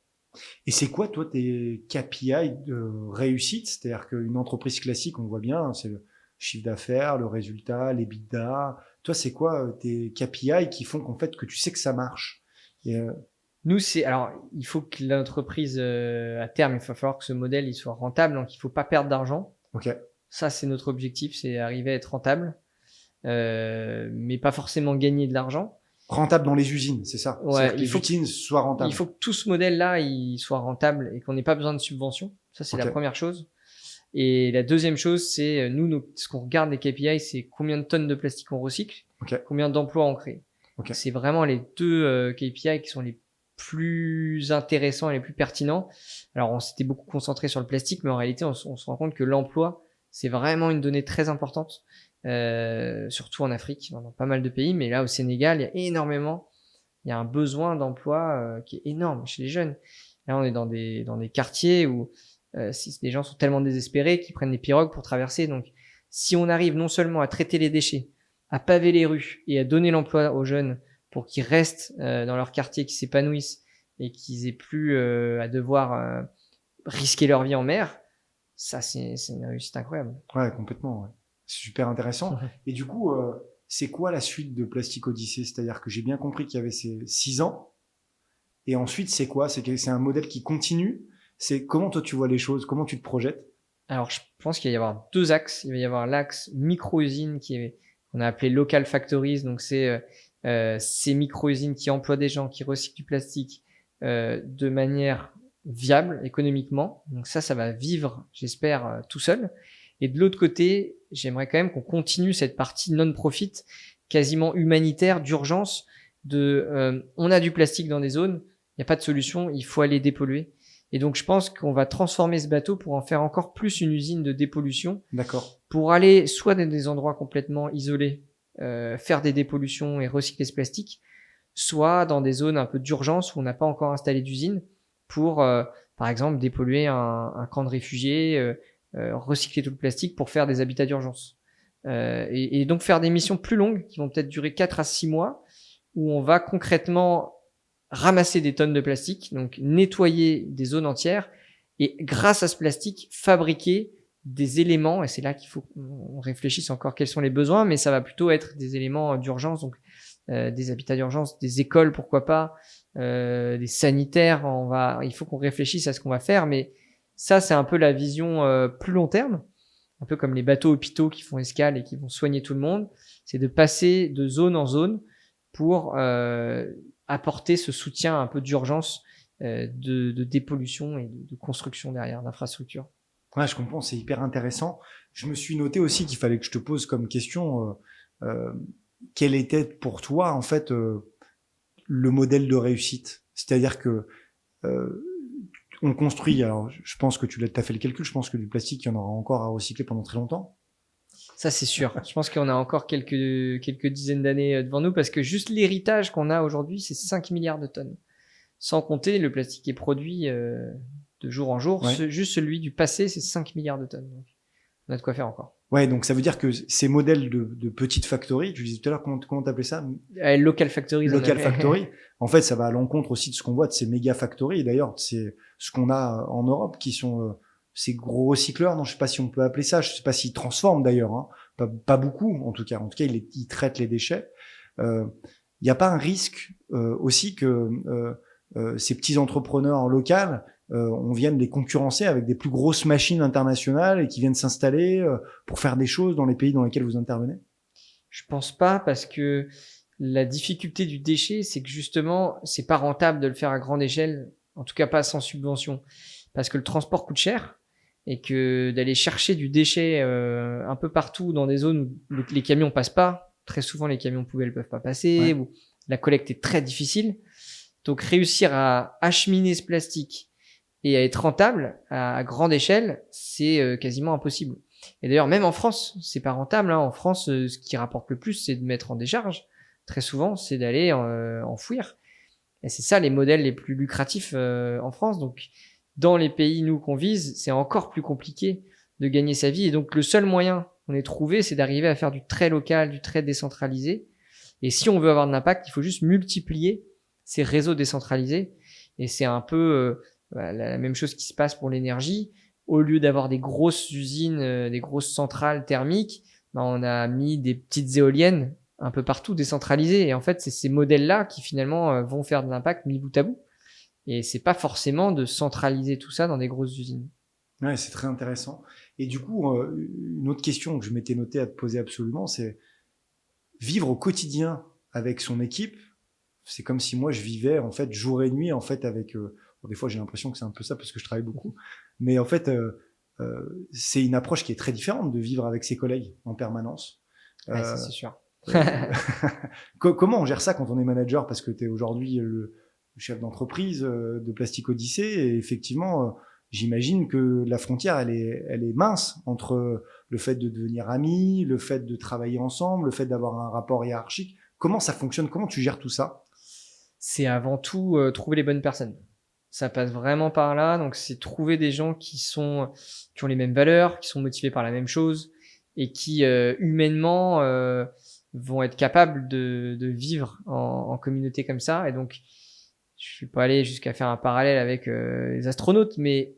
Et c'est quoi, toi, tes KPI de réussite? C'est-à-dire qu'une entreprise classique, on voit bien, c'est le chiffre d'affaires, le résultat, l'EBITDA. Toi, c'est quoi tes KPI qui font qu'en fait, que tu sais que ça marche? Et Nous, alors, il faut que l'entreprise, à terme, il va falloir que ce modèle, il soit rentable, donc il faut pas perdre d'argent. Ok. Ça, c'est notre objectif, c'est arriver à être rentable, mais pas forcément gagner de l'argent. Rentable dans les usines, c'est ça? Ouais, que les usines soient rentables. Il faut que tout ce modèle-là, il soit rentable et qu'on n'ait pas besoin de subventions. Ça, c'est la première chose. Et la deuxième chose, c'est ce qu'on regarde les KPI, c'est combien de tonnes de plastique on recycle, combien d'emplois on crée. C'est vraiment les deux KPI qui sont les plus intéressants et les plus pertinents. Alors, on s'était beaucoup concentré sur le plastique, mais en réalité, on se rend compte que l'emploi, c'est vraiment une donnée très importante, surtout en Afrique, dans pas mal de pays. Mais là, au Sénégal, il y a un besoin d'emploi qui est énorme chez les jeunes. Là, on est dans des quartiers où si les gens sont tellement désespérés qu'ils prennent des pirogues pour traverser. Donc, si on arrive non seulement à traiter les déchets, à paver les rues et à donner l'emploi aux jeunes pour qu'ils restent dans leur quartier, qu'ils s'épanouissent et qu'ils aient plus à devoir risquer leur vie en mer, ça, c'est une réussite incroyable. Ouais, complètement. Ouais. C'est super intéressant. Et du coup, c'est quoi la suite de Plastic Odyssey? C'est-à-dire que j'ai bien compris qu'il y avait ces 6 ans. Et ensuite, c'est quoi? C'est un modèle qui continue? C'est comment toi tu vois les choses? Comment tu te projettes? Alors, je pense qu'il va y avoir deux axes. Il va y avoir l'axe micro-usine qu'on a appelé local factories. Donc, c'est ces micro-usines qui emploient des gens, qui recyclent du plastique de manière viable économiquement. Donc ça va vivre, j'espère, tout seul. Et de l'autre côté, j'aimerais quand même qu'on continue cette partie non-profit, quasiment humanitaire, d'urgence, on a du plastique dans des zones, il n'y a pas de solution, il faut aller dépolluer. Et donc, je pense qu'on va transformer ce bateau pour en faire encore plus une usine de dépollution. D'accord. Pour aller soit dans des endroits complètement isolés, faire des dépollutions et recycler ce plastique, soit dans des zones un peu d'urgence où on n'a pas encore installé d'usine pour, par exemple, dépolluer un camp de réfugiés, recycler tout le plastique pour faire des habitats d'urgence. Et donc faire des missions plus longues qui vont peut-être durer 4 à 6 mois où on va concrètement ramasser des tonnes de plastique, donc nettoyer des zones entières et grâce à ce plastique fabriquer des éléments, et c'est là qu'il faut qu'on réfléchisse encore quels sont les besoins, mais ça va plutôt être des éléments d'urgence, donc des habitats d'urgence, des écoles, pourquoi pas, des sanitaires, il faut qu'on réfléchisse à ce qu'on va faire, mais ça c'est un peu la vision plus long terme, un peu comme les bateaux hôpitaux qui font escale et qui vont soigner tout le monde, c'est de passer de zone en zone pour apporter ce soutien un peu d'urgence de dépollution et de construction derrière d'infrastructures. Ouais, je comprends, c'est hyper intéressant. Je me suis noté aussi qu'il fallait que je te pose comme question quel était pour toi en fait le modèle de réussite. C'est-à-dire que on construit, alors je pense que tu as fait le calcul, je pense que du plastique, il y en aura encore à recycler pendant très longtemps. Ça, c'est sûr. Je pense qu'on a encore quelques dizaines d'années devant nous parce que juste l'héritage qu'on a aujourd'hui, c'est 5 milliards de tonnes. Sans compter le plastique qui est produit de jour en jour. Ouais. Juste celui du passé, c'est 5 milliards de tonnes. Donc, on a de quoi faire encore. Ouais, donc ça veut dire que ces modèles de petites factories, tu disais tout à l'heure, comment t'appelais ça? Local factories. Local factory. En fait, ça va à l'encontre aussi de ce qu'on voit de ces méga factories. Et d'ailleurs, c'est ce qu'on a en Europe qui sont ces gros recycleurs. Non, je sais pas si on peut appeler ça. Je sais pas s'ils transforment d'ailleurs. Hein. Pas beaucoup, en tout cas. En tout cas, ils traitent les déchets. Il n'y a pas un risque aussi que ces petits entrepreneurs locaux, on vienne les concurrencer avec des plus grosses machines internationales et qui viennent s'installer pour faire des choses dans les pays dans lesquels vous intervenez? Je pense pas parce que la difficulté du déchet, c'est que justement, c'est pas rentable de le faire à grande échelle, en tout cas pas sans subvention, parce que le transport coûte cher et que d'aller chercher du déchet un peu partout dans des zones où les camions passent pas, très souvent les camions poubelles peuvent pas passer, où la collecte est très difficile. Donc réussir à acheminer ce plastique et à être rentable à grande échelle, c'est quasiment impossible. Et d'ailleurs, même en France, c'est pas rentable. Hein. En France, ce qui rapporte le plus, c'est de mettre en décharge. Très souvent, c'est d'aller enfouir. Et c'est ça les modèles les plus lucratifs en France. Donc, dans les pays, nous, qu'on vise, c'est encore plus compliqué de gagner sa vie. Et donc, le seul moyen qu'on ait trouvé, c'est d'arriver à faire du très local, du très décentralisé. Et si on veut avoir de l'impact, il faut juste multiplier ces réseaux décentralisés. Et c'est un peu la même chose qui se passe pour l'énergie. Au lieu d'avoir des grosses usines, des grosses centrales thermiques, on a mis des petites éoliennes un peu partout décentralisées. Et en fait, c'est ces modèles-là qui finalement vont faire de l'impact mis bout à bout. Et c'est pas forcément de centraliser tout ça dans des grosses usines. Ouais, c'est très intéressant. Et du coup, une autre question que je m'étais noté à te poser absolument, c'est vivre au quotidien avec son équipe. C'est comme si moi je vivais en fait jour et nuit en fait avec. Bon, des fois j'ai l'impression que c'est un peu ça parce que je travaille beaucoup, mais en fait c'est une approche qui est très différente de vivre avec ses collègues en permanence. Ouais, ça, c'est sûr. Comment on gère ça quand on est manager, parce que tu es aujourd'hui le chef d'entreprise de Plastic Odyssey et effectivement j'imagine que la frontière elle est mince entre le fait de devenir ami, le fait de travailler ensemble, le fait d'avoir un rapport hiérarchique. Comment ça fonctionne? Comment tu gères tout ça? C'est avant tout trouver les bonnes personnes. Ça passe vraiment par là. Donc, c'est trouver des gens qui ont les mêmes valeurs, qui sont motivés par la même chose et qui humainement vont être capables de vivre en communauté comme ça. Et donc, je suis pas allé jusqu'à faire un parallèle avec les astronautes, mais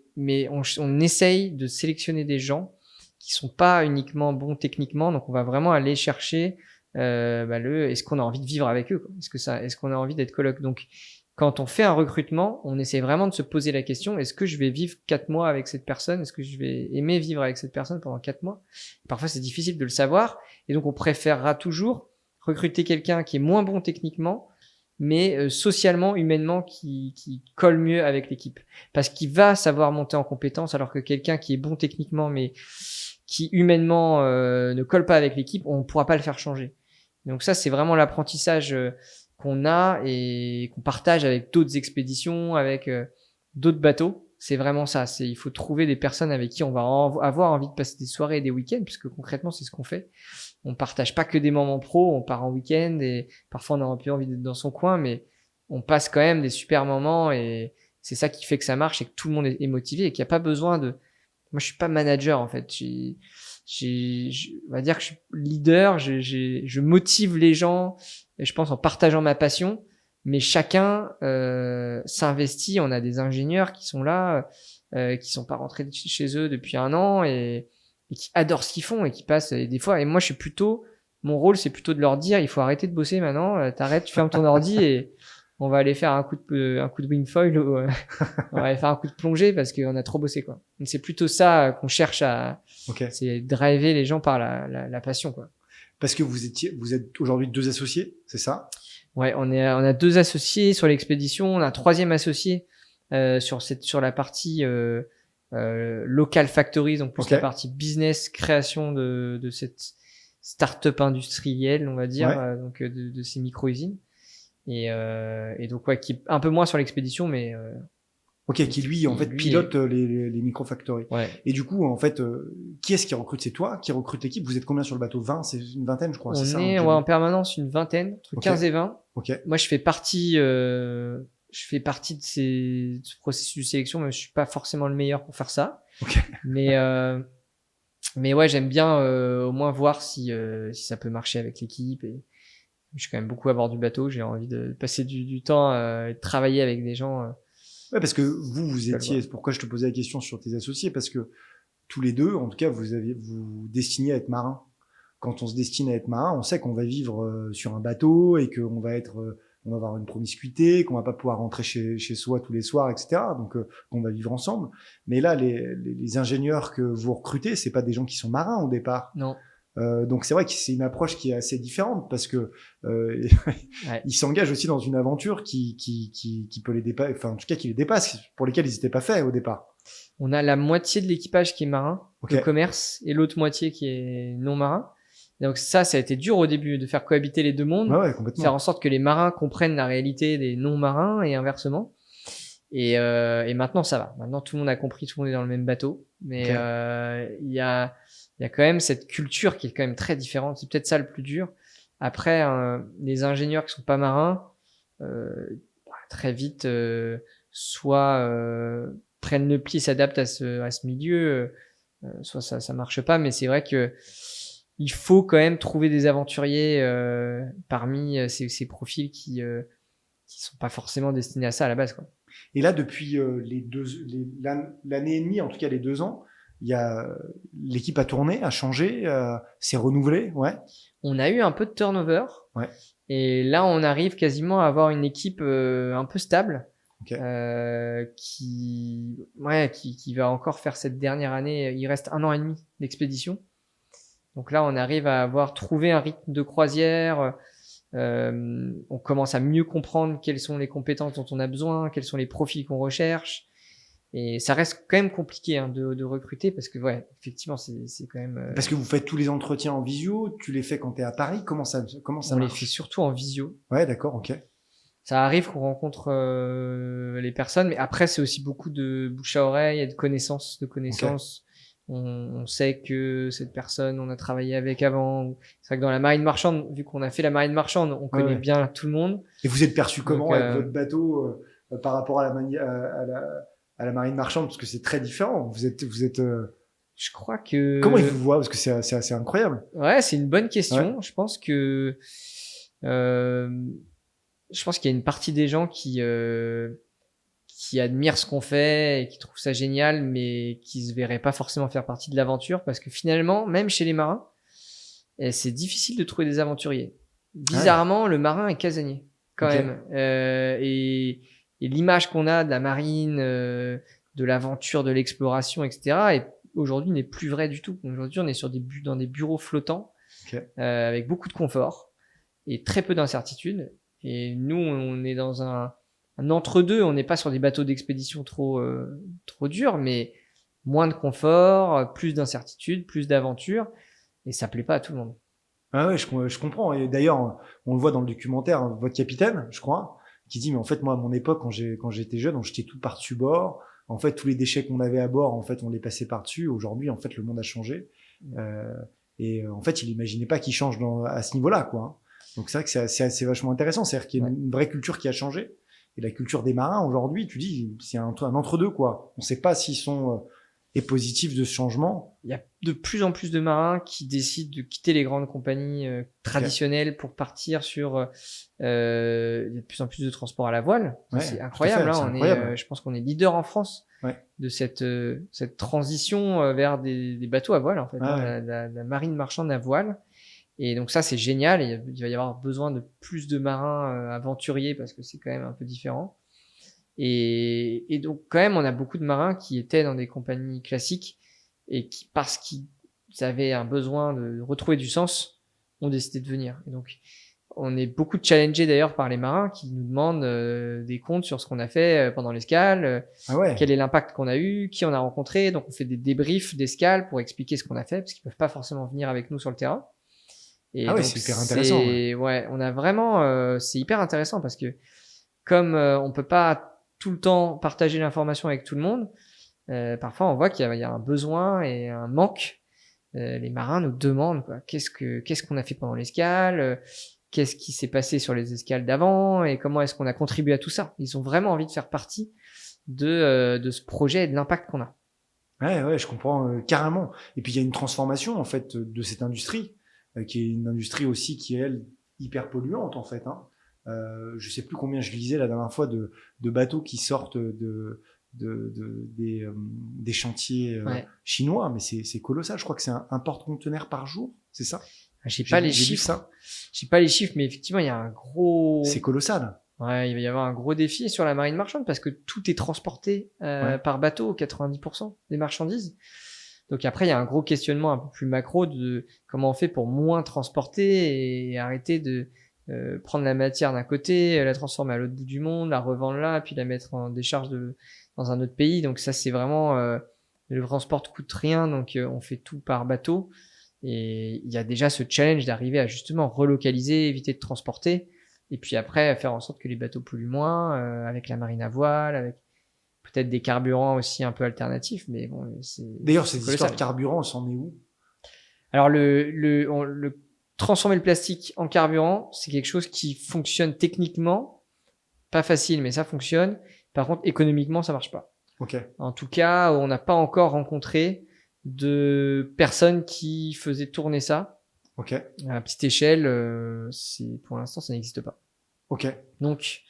on essaye de sélectionner des gens qui sont pas uniquement bons techniquement. Donc, on va vraiment aller chercher est-ce qu'on a envie de vivre avec eux, quoi. Est-ce qu'on a envie d'être coloc? Donc, quand on fait un recrutement, on essaie vraiment de se poser la question, est-ce que je vais vivre 4 mois avec cette personne? Est-ce que je vais aimer vivre avec cette personne pendant 4 mois? Parfois, c'est difficile de le savoir. Et donc, on préférera toujours recruter quelqu'un qui est moins bon techniquement, mais socialement, humainement, qui colle mieux avec l'équipe. Parce qu'il va savoir monter en compétence, alors que quelqu'un qui est bon techniquement, mais qui humainement ne colle pas avec l'équipe, on ne pourra pas le faire changer. Donc ça, c'est vraiment l'apprentissage qu'on a et qu'on partage avec d'autres expéditions, avec d'autres bateaux. C'est vraiment ça. Il faut trouver des personnes avec qui on va avoir envie de passer des soirées et des week-ends, puisque concrètement, c'est ce qu'on fait. On partage pas que des moments pro, on part en week-end et parfois on a un peu envie d'être dans son coin, mais on passe quand même des super moments et c'est ça qui fait que ça marche et que tout le monde est motivé et qu'il n'y a pas besoin de... Moi, je suis pas manager en fait. On va dire que je suis leader, je motive les gens, et je pense en partageant ma passion, mais chacun s'investit. On a des ingénieurs qui sont là, qui sont pas rentrés chez eux depuis 1 an et qui adorent ce qu'ils font et qui passent des fois. Et moi, mon rôle, c'est plutôt de leur dire, il faut arrêter de bosser maintenant. T'arrêtes, tu fermes ton ordi et on va aller faire un coup de wingfoil ou on va aller faire un coup de plongée parce qu'on a trop bossé, quoi. Donc c'est plutôt ça qu'on cherche c'est driver les gens par la passion, quoi. Parce que vous êtes aujourd'hui 2 associés, c'est ça? Ouais, on a 2 associés sur l'expédition, on a un 3e associé sur la partie local factories, donc plus la partie business, création de cette start-up industrielle, on va dire, donc de ces micro-usines. Et donc, ouais, qui est un peu moins sur l'expédition, mais Ok, qui lui, en fait, pilote les micro-factories. Ouais. Et du coup, en fait, qui est-ce qui recrute? C'est toi qui recrute l'équipe? Vous êtes combien sur le bateau? 20? C'est une vingtaine, je crois. On c'est ça, est en permanence une vingtaine, entre 15 et 20. Ok. Moi, je fais partie de ce processus de sélection, mais je suis pas forcément le meilleur pour faire ça. Ok. Mais ouais, j'aime bien au moins voir si ça peut marcher avec l'équipe. Et je suis quand même beaucoup à bord du bateau. J'ai envie de passer du temps et de travailler avec des gens. Ouais, parce que vous étiez. C'est pourquoi je te posais la question sur tes associés, parce que tous les deux, en tout cas, vous destiniez à être marin. Quand on se destine à être marin, on sait qu'on va vivre sur un bateau et qu'on va on va avoir une promiscuité, qu'on va pas pouvoir rentrer chez soi tous les soirs, etc. Donc, qu'on va vivre ensemble. Mais là, les ingénieurs que vous recrutez, c'est pas des gens qui sont marins au départ. Non. Donc c'est vrai que c'est une approche qui est assez différente parce que Ouais. ils s'engagent aussi dans une aventure qui peut les dépasser, enfin en tout cas qui les dépasse, pour lesquels ils n'étaient pas faits au départ. On a la moitié de l'équipage qui est marin, Ok. de commerce, et l'autre moitié qui est non marin. Donc ça a été dur au début de faire cohabiter les deux mondes, Ouais, complètement. faire en sorte que les marins comprennent la réalité des non-marins et inversement. Et maintenant ça va. Maintenant tout le monde a compris, tout le monde est dans le même bateau. Mais il y a quand même cette culture qui est quand même très différente. C'est peut-être ça le plus dur. Après, les ingénieurs qui sont pas marins, très vite, soit prennent le pli, s'adaptent à ce milieu, soit ça marche pas. Mais c'est vrai que il faut quand même trouver des aventuriers parmi ces profils qui sont pas forcément destinés à ça à la base, quoi. Et là, depuis l'année et demie, en tout cas les 2 ans, l'équipe a tourné, a changé, s'est renouvelée, ouais. On a eu un peu de turnover. Ouais. Et là, on arrive quasiment à avoir une équipe un peu stable, Okay. qui va encore faire cette dernière année. Il reste 1 an et demi d'expédition. Donc là, on arrive à avoir trouvé un rythme de croisière. On commence à mieux comprendre quelles sont les compétences dont on a besoin, quels sont les profils qu'on recherche. Et ça reste quand même compliqué de recruter parce que effectivement, c'est quand même. Parce que vous faites tous les entretiens en visio, tu les fais quand tu es à Paris. Comment ça on marche? les fait surtout en visio. Ouais, d'accord, ok. Ça arrive qu'on rencontre les personnes, mais après c'est aussi beaucoup de bouche à oreille et de connaissances. Okay. On sait que cette personne, on a travaillé avec avant. C'est vrai que dans la marine marchande, vu qu'on a fait la marine marchande, on connaît bien tout le monde. Et vous êtes perçu comment avec votre bateau par rapport à la marine marchande, parce que c'est très différent. Vous êtes. Je crois que. Comment ils vous voient, parce que c'est assez incroyable. Ouais, c'est une bonne question. Ouais. Je pense qu'il y a une partie des gens qui admirent ce qu'on fait et qui trouvent ça génial, mais qui se verraient pas forcément faire partie de l'aventure, parce que finalement, même chez les marins, c'est difficile de trouver des aventuriers. Bizarrement, le marin est casanier quand même. Et l'image qu'on a de la marine, de l'aventure, de l'exploration, etc., aujourd'hui n'est plus vraie du tout. Aujourd'hui, on est dans des bureaux flottants, avec beaucoup de confort et très peu d'incertitudes. Et nous, on est dans un entre-deux. On n'est pas sur des bateaux d'expédition trop durs, mais moins de confort, plus d'incertitudes, plus d'aventures. Et ça plaît pas à tout le monde. Ah ouais, je comprends. Et d'ailleurs, on le voit dans le documentaire, votre capitaine, je crois, qui dit, mais en fait, moi, à mon époque, quand j'étais jeune, on jetait tout par-dessus bord. En fait, tous les déchets qu'on avait à bord, en fait, on les passait par-dessus. Aujourd'hui, en fait, le monde a changé. Et en fait, il imaginait pas qu'il change à ce niveau-là, quoi. Donc c'est vrai que c'est vachement intéressant. C'est-à-dire qu'il y a une vraie culture qui a changé. Et la culture des marins, aujourd'hui, tu dis, c'est un entre-deux, quoi. On sait pas s'ils sont positifs de ce changement. Il y a de plus en plus de marins qui décident de quitter les grandes compagnies traditionnelles pour partir sur... il y a de plus en plus de transport à la voile. C'est incroyable. Je pense qu'on est leader en France de cette transition vers des bateaux à voile, en fait. La marine marchande à voile. Et donc ça, c'est génial. Et il va y avoir besoin de plus de marins aventuriers parce que c'est quand même un peu différent. Et donc quand même, on a beaucoup de marins qui étaient dans des compagnies classiques et qui, parce qu'ils avaient un besoin de retrouver du sens, ont décidé de venir. Et donc, on est beaucoup challengés d'ailleurs par les marins qui nous demandent des comptes sur ce qu'on a fait pendant l'escale, quel est l'impact qu'on a eu, qui on a rencontré. Donc on fait des débriefs d'escale pour expliquer ce qu'on a fait parce qu'ils peuvent pas forcément venir avec nous sur le terrain. Et donc, c'est hyper intéressant. Ouais, on a vraiment, c'est hyper intéressant parce que comme on peut pas tout le temps partager l'information avec tout le monde, parfois on voit qu'il y a un besoin et un manque. Les marins nous demandent quoi, qu'est-ce qu'on a fait pendant l'escale, qu'est-ce qui s'est passé sur les escales d'avant et comment est-ce qu'on a contribué à tout ça. Ils ont vraiment envie de faire partie de ce projet et de l'impact qu'on a. Ouais, je comprends carrément. Et puis il y a une transformation en fait de cette industrie, qui est une industrie aussi qui est elle hyper polluante en fait. Hein. Je sais plus combien je lisais la dernière fois de bateaux qui sortent des chantiers chinois, mais c'est colossal. Je crois que c'est un porte-conteneur par jour, c'est ça? J'ai pas les chiffres. J'ai pas les chiffres, mais effectivement il y a un gros. C'est colossal. Ouais, il va y avoir un gros défi sur la marine marchande parce que tout est transporté par bateau, 90% des marchandises. Donc après, il y a un gros questionnement un peu plus macro de comment on fait pour moins transporter et arrêter de prendre la matière d'un côté, la transformer à l'autre bout du monde, la revendre là, puis la mettre en décharge dans un autre pays. Donc ça, c'est vraiment le transport coûte rien, donc on fait tout par bateau. Et il y a déjà ce challenge d'arriver à justement relocaliser, éviter de transporter. Et puis après, faire en sorte que les bateaux polluent moins, avec la marine à voile, avec peut-être des carburants aussi un peu alternatifs. Mais bon, D'ailleurs, cette histoire de carburant, on s'en est où? Alors, transformer le plastique en carburant, c'est quelque chose qui fonctionne techniquement, pas facile, mais ça fonctionne. Par contre, économiquement, ça marche pas. Okay. En tout cas, on n'a pas encore rencontré de personnes qui faisaient tourner ça. Okay. À petite échelle, pour l'instant, ça n'existe pas. Okay. Donc,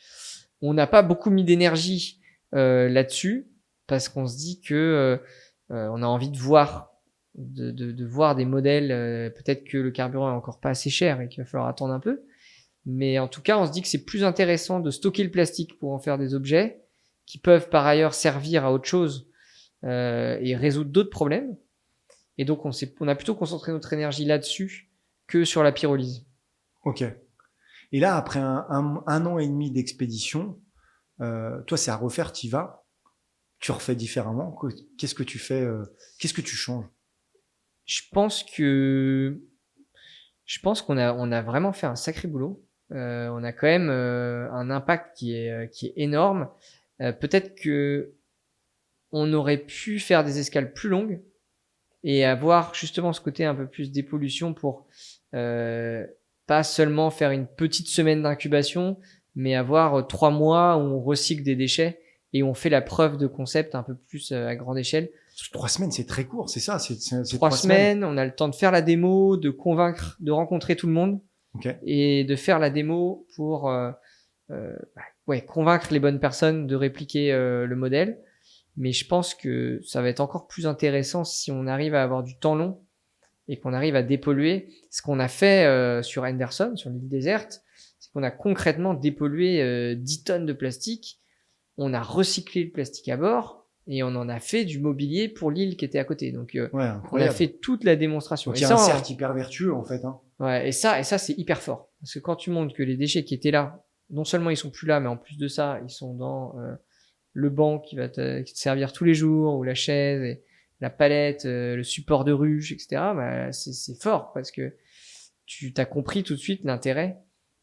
on n'a pas beaucoup mis d'énergie là-dessus parce qu'on se dit que on a envie de voir, de voir des modèles. Peut-être que le carburant est encore pas assez cher et qu'il va falloir attendre un peu. Mais en tout cas, on se dit que c'est plus intéressant de stocker le plastique pour en faire des objets qui peuvent par ailleurs servir à autre chose et résoudre d'autres problèmes. Et donc, on a plutôt concentré notre énergie là-dessus que sur la pyrolyse. Ok. Et là, après un an et demi d'expédition, toi, c'est à refaire, t'y vas, tu refais différemment. Qu'est-ce que tu fais qu'est-ce que tu changes? Je pense qu'on a vraiment fait un sacré boulot. On a quand même un impact qui est énorme. Peut-être que on aurait pu faire des escales plus longues et avoir justement ce côté un peu plus dépollution pour pas seulement faire une petite semaine d'incubation, mais avoir 3 mois où on recycle des déchets et où on fait la preuve de concept un peu plus à grande échelle. 3 semaines, c'est très court, c'est ça? C'est 3 semaines, on a le temps de faire la démo, de convaincre, de rencontrer tout le monde et de faire la démo pour convaincre les bonnes personnes de répliquer le modèle. Mais je pense que ça va être encore plus intéressant si on arrive à avoir du temps long et qu'on arrive à dépolluer. Ce qu'on a fait sur Henderson, sur l'île déserte, c'est qu'on a concrètement dépollué 10 tonnes de plastique. On a recyclé le plastique à bord et on en a fait du mobilier pour l'île qui était à côté. Donc on a fait toute la démonstration. Donc il y a un cercle hyper vertueux en fait. Hein. Ouais, et ça c'est hyper fort. Parce que quand tu montres que les déchets qui étaient là, non seulement ils sont plus là, mais en plus de ça, ils sont dans le banc qui va te servir tous les jours, ou la chaise, et la palette, le support de ruche, etc. Bah, c'est fort parce que tu t'as compris tout de suite l'intérêt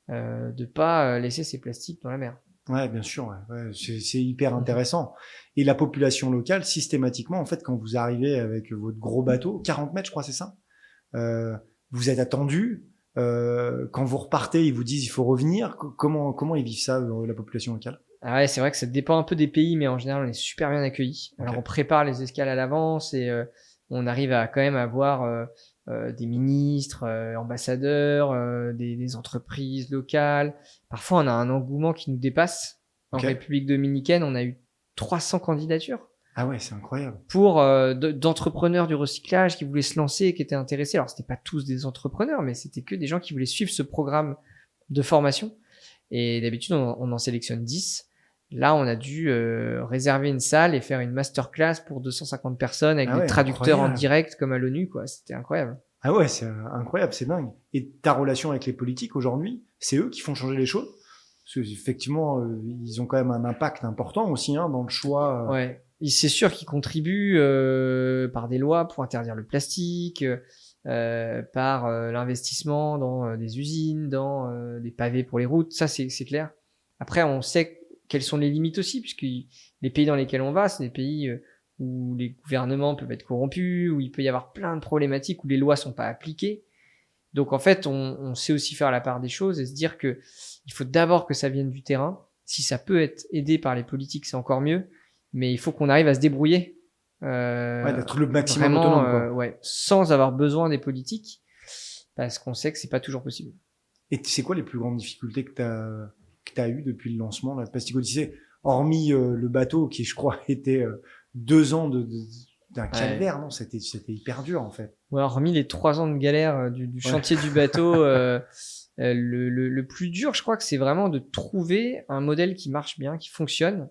de pas laisser ces plastiques dans la mer. Ouais, bien sûr. Ouais, c'est hyper intéressant. Et la population locale, systématiquement, en fait, quand vous arrivez avec votre gros bateau, 40 mètres, je crois, c'est ça. Vous êtes attendu. Quand vous repartez, ils vous disent il faut revenir. Comment ils vivent ça, la population locale? Ah ouais, c'est vrai que ça dépend un peu des pays, mais en général, on est super bien accueillis. Alors, on prépare les escales à l'avance et on arrive à quand même avoir des ministres, ambassadeurs, des entreprises locales. Parfois, on a un engouement qui nous dépasse. En République dominicaine, on a eu 300 candidatures. Ah ouais, c'est incroyable. Pour d'entrepreneurs du recyclage qui voulaient se lancer et qui étaient intéressés. Alors, c'était pas tous des entrepreneurs, mais c'était que des gens qui voulaient suivre ce programme de formation. Et d'habitude, on en sélectionne 10. Là, on a dû réserver une salle et faire une masterclass pour 250 personnes avec des traducteurs en direct comme à l'ONU, quoi. C'était incroyable. Ah ouais, c'est incroyable, c'est dingue. Et ta relation avec les politiques aujourd'hui, c'est eux qui font changer les choses? Parce qu'effectivement, ils ont quand même un impact important aussi dans le choix. Ouais, c'est sûr qu'ils contribuent par des lois pour interdire le plastique. par l'investissement dans des usines, dans des pavés pour les routes. Ça, c'est clair. Après, on sait quelles sont les limites aussi, puisque les pays dans lesquels on va, c'est des pays où les gouvernements peuvent être corrompus, où il peut y avoir plein de problématiques, où les lois sont pas appliquées. Donc en fait, on sait aussi faire la part des choses et se dire que il faut d'abord que ça vienne du terrain. Si ça peut être aidé par les politiques, c'est encore mieux. Mais il faut qu'on arrive à se débrouiller. D'être le maximum vraiment, autonome. Ouais, sans avoir besoin des politiques, parce qu'on sait que c'est pas toujours possible. Et c'est quoi les plus grandes difficultés que t'as eues depuis le lancement là, de Plastic Odyssey, hormis le bateau qui, je crois, était 2 ans d'un calvaire, non? C'était hyper dur en fait. Ouais, hormis les 3 ans de galère du chantier du bateau, le plus dur, je crois que c'est vraiment de trouver un modèle qui marche bien, qui fonctionne,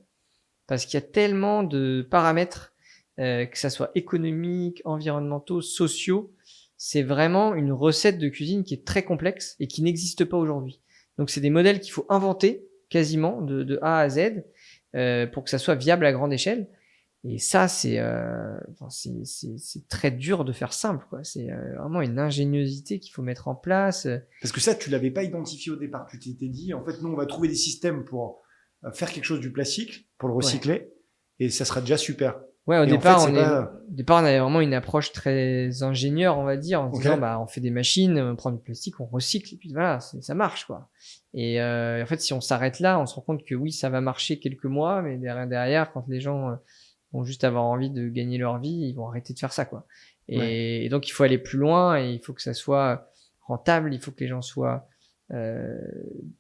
parce qu'il y a tellement de paramètres, que ça soit économique, environnementaux, sociaux. C'est vraiment une recette de cuisine qui est très complexe et qui n'existe pas aujourd'hui. Donc c'est des modèles qu'il faut inventer quasiment de A à Z pour que ça soit viable à grande échelle. Et ça, c'est très dur de faire simple, quoi. C'est vraiment une ingéniosité qu'il faut mettre en place. Parce que ça, tu l'avais pas identifié au départ. Tu t'étais dit, en fait, nous, on va trouver des systèmes pour faire quelque chose du plastique, pour le recycler, et ça sera déjà super. Ouais, au départ, on avait vraiment une approche très ingénieure, on va dire, en disant, bah, on fait des machines, on prend du plastique, on recycle, et puis voilà, ça marche, quoi. Et en fait, si on s'arrête là, on se rend compte que oui, ça va marcher quelques mois, mais derrière, quand les gens vont juste avoir envie de gagner leur vie, ils vont arrêter de faire ça, quoi. Et donc, il faut aller plus loin, et il faut que ça soit rentable, il faut que les gens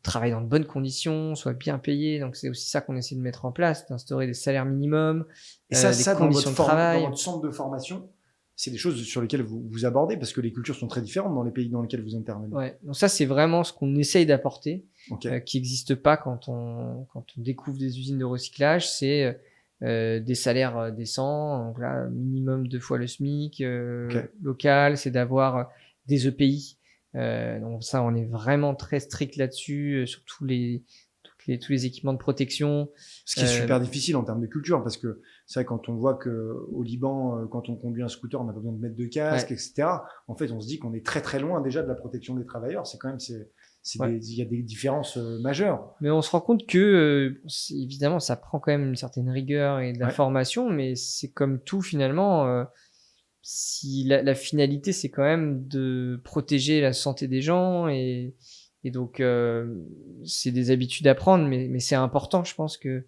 travaillent dans de bonnes conditions, soient bien payés. Donc c'est aussi ça qu'on essaie de mettre en place, d'instaurer des salaires minimums, et ça, des conditions de travail. Dans votre centre de formation, c'est des choses sur lesquelles vous abordez, parce que les cultures sont très différentes dans les pays dans lesquels vous intervenez. Ouais, donc ça c'est vraiment ce qu'on essaye d'apporter, okay. Qui n'existe pas quand on découvre des usines de recyclage. C'est des salaires décents, donc là minimum 2 fois le SMIC, local, c'est d'avoir des EPI. Donc ça, on est vraiment très strict là-dessus, sur tous les équipements de protection. Ce qui est super difficile en termes de culture, parce que c'est vrai, quand on voit que au Liban, quand on conduit un scooter, on n'a pas besoin de mettre de casque, etc. En fait, on se dit qu'on est très très loin déjà de la protection des travailleurs. C'est quand même, il y a des différences majeures. Mais on se rend compte que, évidemment, ça prend quand même une certaine rigueur et de la formation, mais c'est comme tout finalement. Si la finalité, c'est quand même de protéger la santé des gens, et donc c'est des habitudes à prendre, mais c'est important, je pense que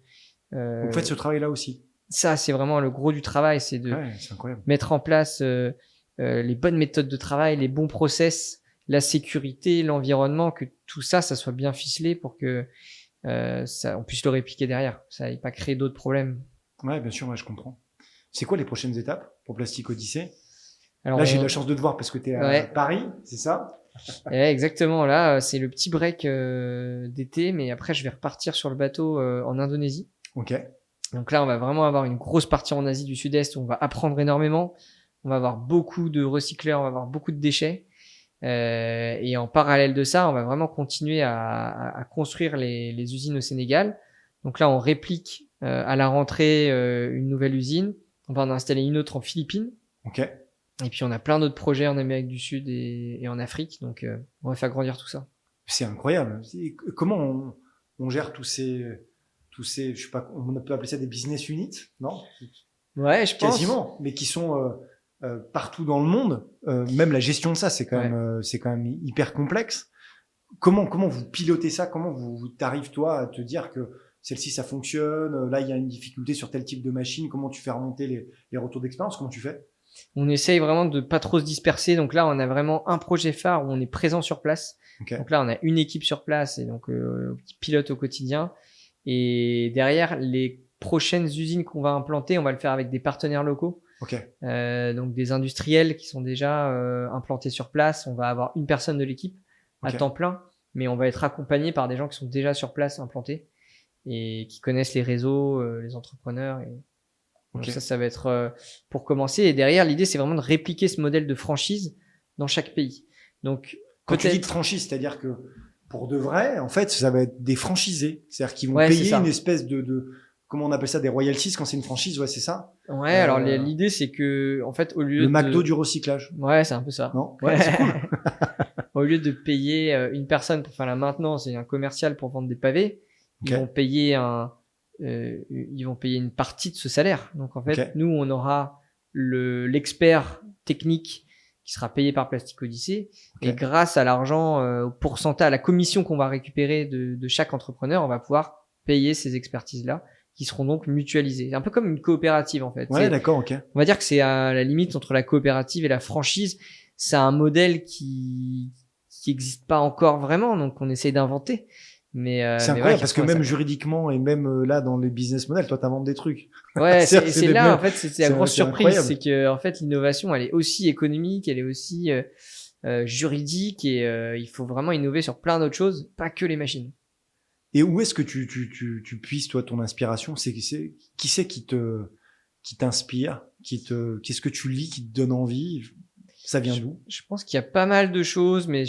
vous faites ce travail là aussi. Ça, c'est vraiment le gros du travail, c'est de mettre en place les bonnes méthodes de travail, les bons process, la sécurité, l'environnement, que tout ça soit bien ficelé pour que on puisse le répliquer derrière, ça n'aille pas créer d'autres problèmes. Ouais, bien sûr, je comprends. C'est quoi les prochaines étapes pour Plastic Odyssey? Alors, là, j'ai la chance de te voir parce que tu es à Paris, c'est ça? Exactement. Là, c'est le petit break d'été, mais après, je vais repartir sur le bateau en Indonésie. Ok. Donc là, on va vraiment avoir une grosse partie en Asie du Sud-Est où on va apprendre énormément. On va avoir beaucoup de recycleurs, on va avoir beaucoup de déchets. Et en parallèle de ça, on va vraiment continuer à construire les usines au Sénégal. Donc là, on réplique à la rentrée une nouvelle usine. On va en installer une autre en Philippines. Ok. Et puis on a plein d'autres projets en Amérique du Sud et en Afrique. Donc on va faire grandir tout ça. C'est incroyable. Comment on gère tous ces, je sais pas, on peut appeler ça des business units, non? Ouais, je pense. Quasiment, mais qui sont partout dans le monde. Même la gestion de ça, c'est quand même hyper complexe. Comment vous pilotez ça? Comment t'arrives toi à te dire que celle-ci ça fonctionne, là il y a une difficulté sur tel type de machine, comment tu fais remonter les retours d'expérience, comment tu fais? On essaye vraiment de pas trop se disperser, donc là on a vraiment un projet phare où on est présent sur place. Donc là on a une équipe sur place et donc qui pilote au quotidien, et derrière les prochaines usines qu'on va implanter, on va le faire avec des partenaires locaux. Donc des industriels qui sont déjà implantés sur place. On va avoir une personne de l'équipe à temps plein, mais on va être accompagné par des gens qui sont déjà sur place implantés et qui connaissent les réseaux, les entrepreneurs. Et donc ça va être pour commencer. Et derrière, l'idée, c'est vraiment de répliquer ce modèle de franchise dans chaque pays. Donc, quand tu dis de franchise, c'est-à-dire que pour de vrai, en fait, ça va être des franchisés. C'est-à-dire qu'ils vont payer une espèce de comment on appelle ça, des royalties quand c'est une franchise, ouais, c'est ça. Ouais, alors l'idée c'est que en fait au lieu le McDo du recyclage. Ouais, c'est un peu ça. Non, ouais, c'est cool. Au lieu de payer une personne pour faire la maintenance et un commercial pour vendre des pavés, ils vont payer une partie de ce salaire. Donc en fait, nous on aura l'expert technique qui sera payé par Plastic Odyssey et grâce à l'argent, au pourcentage, à la commission qu'on va récupérer de chaque entrepreneur, on va pouvoir payer ces expertises-là qui seront donc mutualisées. C'est un peu comme une coopérative en fait. Ouais, d'accord, ok. On va dire que c'est à la limite entre la coopérative et la franchise. C'est un modèle qui existe pas encore vraiment, donc on essaye d'inventer. Mais c'est incroyable parce que même juridiquement et même là dans les business models, toi t'inventes des trucs. Ouais, c'est là en fait, c'est la grosse surprise, c'est que en fait l'innovation, elle est aussi économique, elle est aussi juridique et il faut vraiment innover sur plein d'autres choses, pas que les machines. Et où est-ce que tu puisses toi ton inspiration? Qui c'est qui t'inspire, qu'est-ce que tu lis qui te donne envie? Ça vient d'où? Je pense qu'il y a pas mal de choses, mais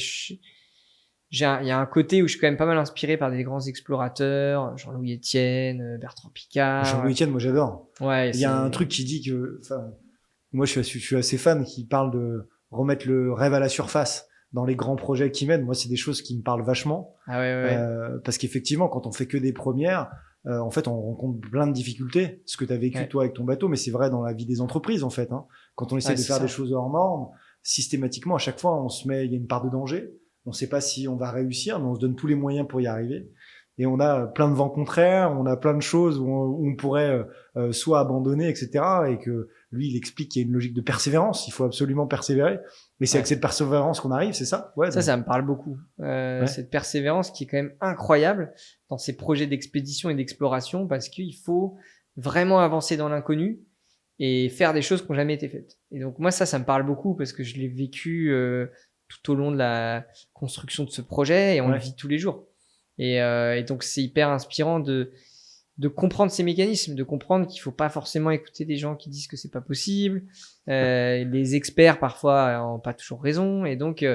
il y a un côté où je suis quand même pas mal inspiré par des grands explorateurs, Jean-Louis Etienne, Bertrand Piccard. Jean-Louis Etienne, moi j'adore. Ouais. Il y a un truc qui dit que, enfin, moi je suis assez fan, qui parle de remettre le rêve à la surface dans les grands projets qu'ils mènent. Moi, c'est des choses qui me parlent vachement. Ah ouais. Parce qu'effectivement, quand on fait que des premières, en fait, on rencontre plein de difficultés. Ce que tu as vécu toi avec ton bateau, mais c'est vrai dans la vie des entreprises en fait. Hein. Quand on essaie de faire des choses hors normes, systématiquement, à chaque fois, il y a une part de danger. On ne sait pas si on va réussir, mais on se donne tous les moyens pour y arriver. Et on a plein de vents contraires, on a plein de choses où on pourrait soit abandonner, etc. Et que lui, il explique qu'il y a une logique de persévérance. Il faut absolument persévérer. Mais c'est avec cette persévérance qu'on arrive, c'est ça? Ouais. Ça me parle beaucoup. Cette persévérance qui est quand même incroyable dans ces projets d'expédition et d'exploration parce qu'il faut vraiment avancer dans l'inconnu et faire des choses qui n'ont jamais été faites. Et donc moi, ça me parle beaucoup parce que je l'ai vécu tout au long de la construction de ce projet et on le vit tous les jours. Et donc c'est hyper inspirant de comprendre ces mécanismes, de comprendre qu'il faut pas forcément écouter des gens qui disent que c'est pas possible. Les experts parfois ont pas toujours raison et donc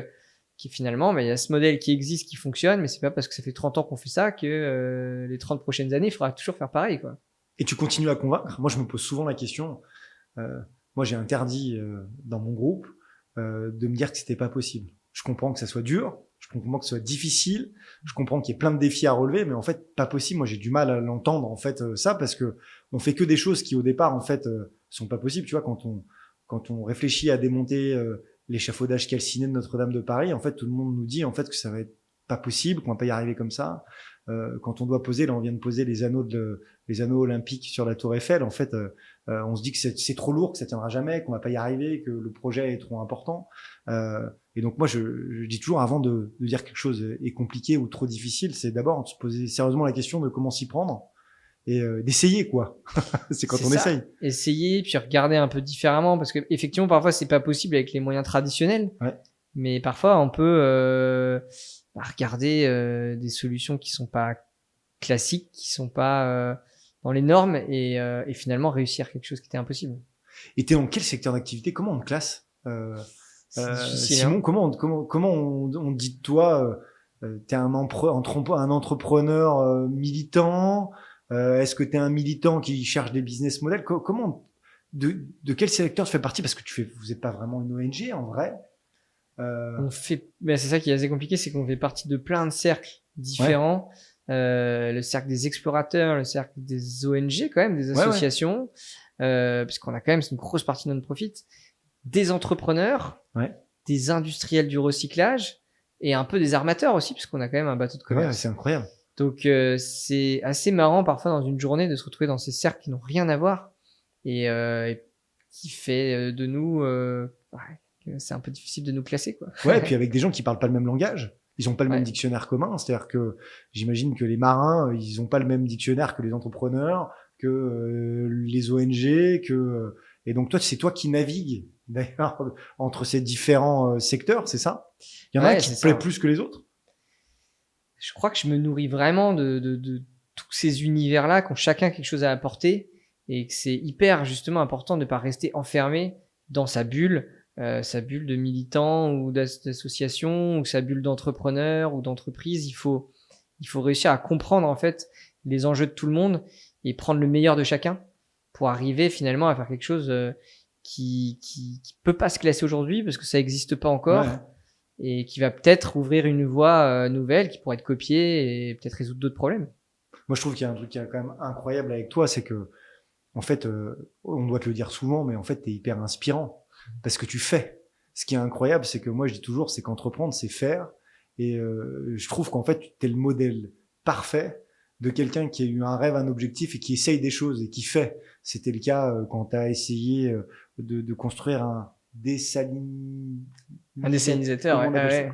qui finalement il y a ce modèle qui existe, qui fonctionne, mais c'est pas parce que ça fait 30 ans qu'on fait ça que les 30 prochaines années il faudra toujours faire pareil quoi. Et tu continues à convaincre. Moi je me pose souvent la question, moi j'ai interdit dans mon groupe de me dire que c'était pas possible. Je comprends que ça soit dur, je comprends que ce soit difficile, je comprends qu'il y ait plein de défis à relever, mais en fait, pas possible. Moi, j'ai du mal à l'entendre, en fait, ça, parce que on fait que des choses qui, au départ, en fait, sont pas possibles. Tu vois, quand on réfléchit à démonter l'échafaudage calciné de Notre-Dame de Paris, en fait, tout le monde nous dit, en fait, que ça va être pas possible, qu'on va pas y arriver comme ça. Quand on doit poser, là, on vient de poser les anneaux olympiques sur la Tour Eiffel, en fait, on se dit que c'est trop lourd, que ça tiendra jamais, qu'on va pas y arriver, que le projet est trop important. Et donc moi, je dis toujours, avant de dire quelque chose est compliqué ou trop difficile, c'est d'abord de se poser sérieusement la question de comment s'y prendre et d'essayer quoi. C'est quand on essaye. Essayer, puis regarder un peu différemment, parce que effectivement, parfois, c'est pas possible avec les moyens traditionnels. Ouais. Mais parfois, on peut regarder des solutions qui sont pas classiques, qui sont pas dans les normes, et finalement réussir quelque chose qui était impossible. Et t'es dans quel secteur d'activité? Comment on te classe Simon, hein. Comment on dit de toi t'es un entrepreneur militant, est-ce que t'es un militant qui cherche des business models? Comment de quel secteur tu fais partie? Parce que vous êtes pas vraiment une ONG en vrai. c'est ça qui est assez compliqué, c'est qu'on fait partie de plein de cercles différents. Le cercle des explorateurs, le cercle des ONG quand même, des associations, puisqu'on a quand même une grosse partie de notre profit, des entrepreneurs, des industriels du recyclage et un peu des armateurs aussi, puisqu'on a quand même un bateau de commerce. Ouais, c'est incroyable. Donc c'est assez marrant parfois dans une journée de se retrouver dans ces cercles qui n'ont rien à voir et qui fait de nous, c'est un peu difficile de nous classer quoi. Ouais, et puis avec des gens qui parlent pas le même langage. Ils ont pas le même dictionnaire commun, c'est-à-dire que j'imagine que les marins, ils ont pas le même dictionnaire que les entrepreneurs, que les ONG, et donc toi, c'est toi qui navigues d'ailleurs entre ces différents secteurs, c'est ça? Il y en a un qui te plaît plus que les autres? Je crois que je me nourris vraiment de tous ces univers-là qui ont chacun quelque chose à apporter et que c'est hyper justement important de ne pas rester enfermé dans sa bulle de militant ou d'association ou sa bulle d'entrepreneur ou d'entreprise. Il faut réussir à comprendre en fait les enjeux de tout le monde et prendre le meilleur de chacun pour arriver finalement à faire quelque chose qui peut pas se classer aujourd'hui parce que ça existe pas encore. Ouais. Et qui va peut-être ouvrir une voie nouvelle qui pourrait être copiée et peut-être résoudre d'autres problèmes. Moi, je trouve qu'il y a un truc qui est quand même incroyable avec toi, c'est que, en fait, on doit te le dire souvent, mais en fait, t'es hyper inspirant parce que tu fais. Ce qui est incroyable, c'est que moi, je dis toujours, c'est qu'entreprendre, c'est faire. Et je trouve qu'en fait, t'es le modèle parfait de quelqu'un qui a eu un rêve, un objectif et qui essaye des choses et qui fait. C'était le cas quand t'as essayé de construire un désalinisateur,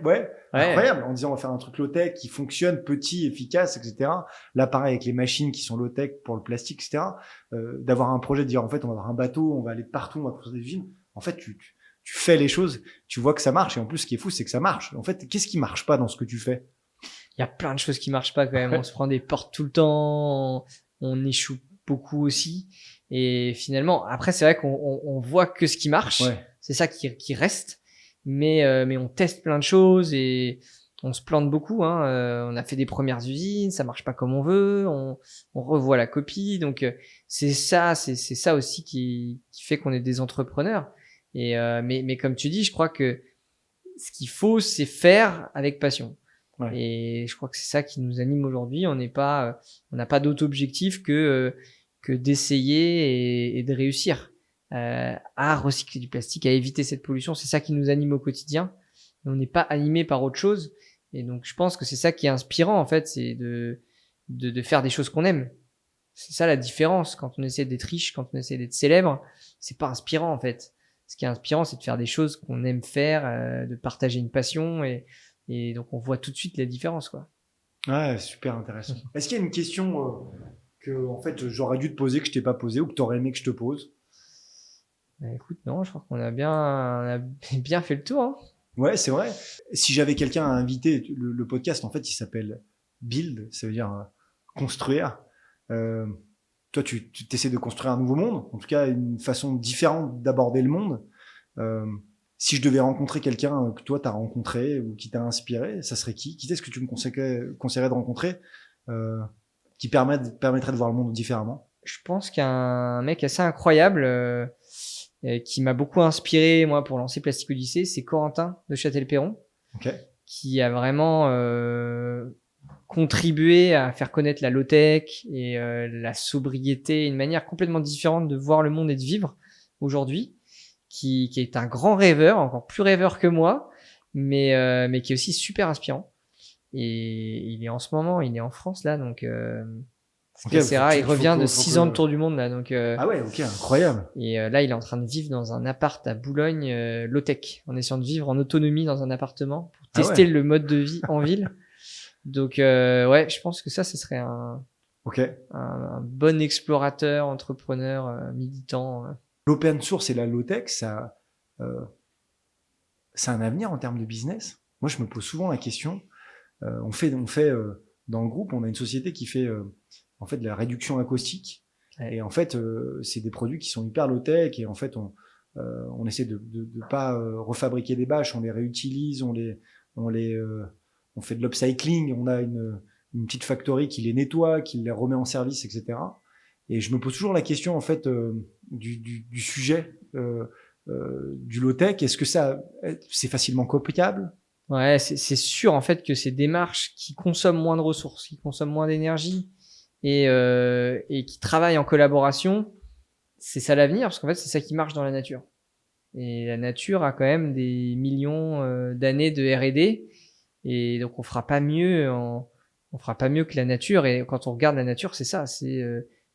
ouais, incroyable, en disant on va faire un truc low-tech qui fonctionne, petit, efficace, etc. Là, pareil, avec les machines qui sont low-tech pour le plastique, etc. D'avoir un projet, de dire en fait on va avoir un bateau, on va aller partout, on va construire des usines. En fait, tu fais les choses, tu vois que ça marche. Et en plus, ce qui est fou, c'est que ça marche. En fait, qu'est-ce qui marche pas dans ce que tu fais? Il y a plein de choses qui marchent pas quand même. On se prend des portes tout le temps, on échoue beaucoup aussi. Et finalement, après, c'est vrai qu'on voit que ce qui marche. Ouais. C'est ça qui reste. Mais on teste plein de choses et on se plante beaucoup. On a fait des premières usines, ça marche pas comme on veut. On revoit la copie. Donc c'est ça aussi qui fait qu'on est des entrepreneurs. Et mais comme tu dis, je crois que ce qu'il faut, c'est faire avec passion. Ouais. Et je crois que c'est ça qui nous anime aujourd'hui. On n'a pas d'autre objectif que d'essayer et de réussir à recycler du plastique, à éviter cette pollution. C'est ça qui nous anime au quotidien. Et on n'est pas animé par autre chose. Et donc, je pense que c'est ça qui est inspirant, en fait, c'est de faire des choses qu'on aime. C'est ça la différence. Quand on essaie d'être riche, quand on essaie d'être célèbre, c'est pas inspirant, en fait. Ce qui est inspirant, c'est de faire des choses qu'on aime faire, de partager une passion et donc on voit tout de suite la différence, quoi. Ouais, super intéressant. Est-ce qu'il y a une question que en fait j'aurais dû te poser que je t'ai pas posé ou que t'aurais aimé que je te pose? Bah, écoute, non, je crois qu'on a bien fait le tour. Hein. Ouais, c'est vrai. Si j'avais quelqu'un à inviter, le podcast en fait il s'appelle Build, ça veut dire construire. Toi, tu essaies de construire un nouveau monde, en tout cas une façon différente d'aborder le monde. Si je devais rencontrer quelqu'un que toi t'as rencontré ou qui t'a inspiré, ça serait qui? Qui est-ce que tu me conseillerais de rencontrer qui permettrait de voir le monde différemment? Je pense qu'il y a un mec assez incroyable qui m'a beaucoup inspiré moi pour lancer Plastic Odyssey, c'est Corentin de Châtel-Perron, qui a vraiment contribué à faire connaître la low-tech et la sobriété, une manière complètement différente de voir le monde et de vivre aujourd'hui. Qui est un grand rêveur, encore plus rêveur que moi, mais qui est aussi super inspirant. Et il est en ce moment, il est en France là, donc c'est rare. Il revient de 6 ans de tour du monde là, donc. Ah ouais, ok, incroyable. Et là, il est en train de vivre dans un appart à Boulogne, low-tech, en essayant de vivre en autonomie dans un appartement pour tester le mode de vie en ville. Donc ouais, je pense que ça serait un bon explorateur, entrepreneur, militant. L'open source et la low-tech, ça un avenir en termes de business? Moi, je me pose souvent la question. On fait dans le groupe, on a une société qui fait en fait de la réduction acoustique. Ouais. Et en fait, c'est des produits qui sont hyper low-tech. Et en fait, on essaie de pas refabriquer des bâches, on les réutilise, on fait de l'upcycling. On a une petite factory qui les nettoie, qui les remet en service, etc. Et je me pose toujours la question en fait du sujet du low-tech. Est-ce que c'est facilement copiable? Ouais, c'est sûr en fait que ces démarches qui consomment moins de ressources, qui consomment moins d'énergie et qui travaillent en collaboration, c'est ça l'avenir parce qu'en fait c'est ça qui marche dans la nature. Et la nature a quand même des millions d'années de R&D et donc on fera pas mieux que la nature. Et quand on regarde la nature, c'est ça, c'est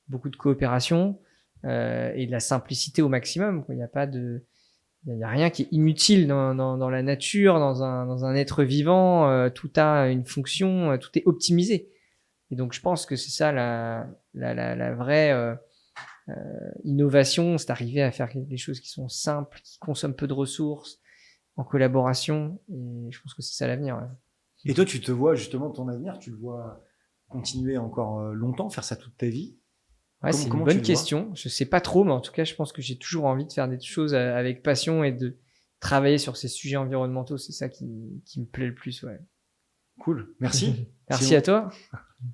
beaucoup de coopération et de la simplicité au maximum. Il n'y a rien qui est inutile dans la nature, dans un être vivant. Tout a une fonction, tout est optimisé. Et donc je pense que c'est ça la vraie innovation, c'est d'arriver à faire des choses qui sont simples, qui consomment peu de ressources, en collaboration. Et je pense que c'est ça l'avenir. Ouais. Et toi, tu te vois justement ton avenir, tu le vois continuer encore longtemps, faire ça toute ta vie? Ouais, c'est une bonne question. Je sais pas trop, mais en tout cas, je pense que j'ai toujours envie de faire des choses avec passion et de travailler sur ces sujets environnementaux. C'est ça qui me plaît le plus, ouais. Cool. Merci. Merci à toi.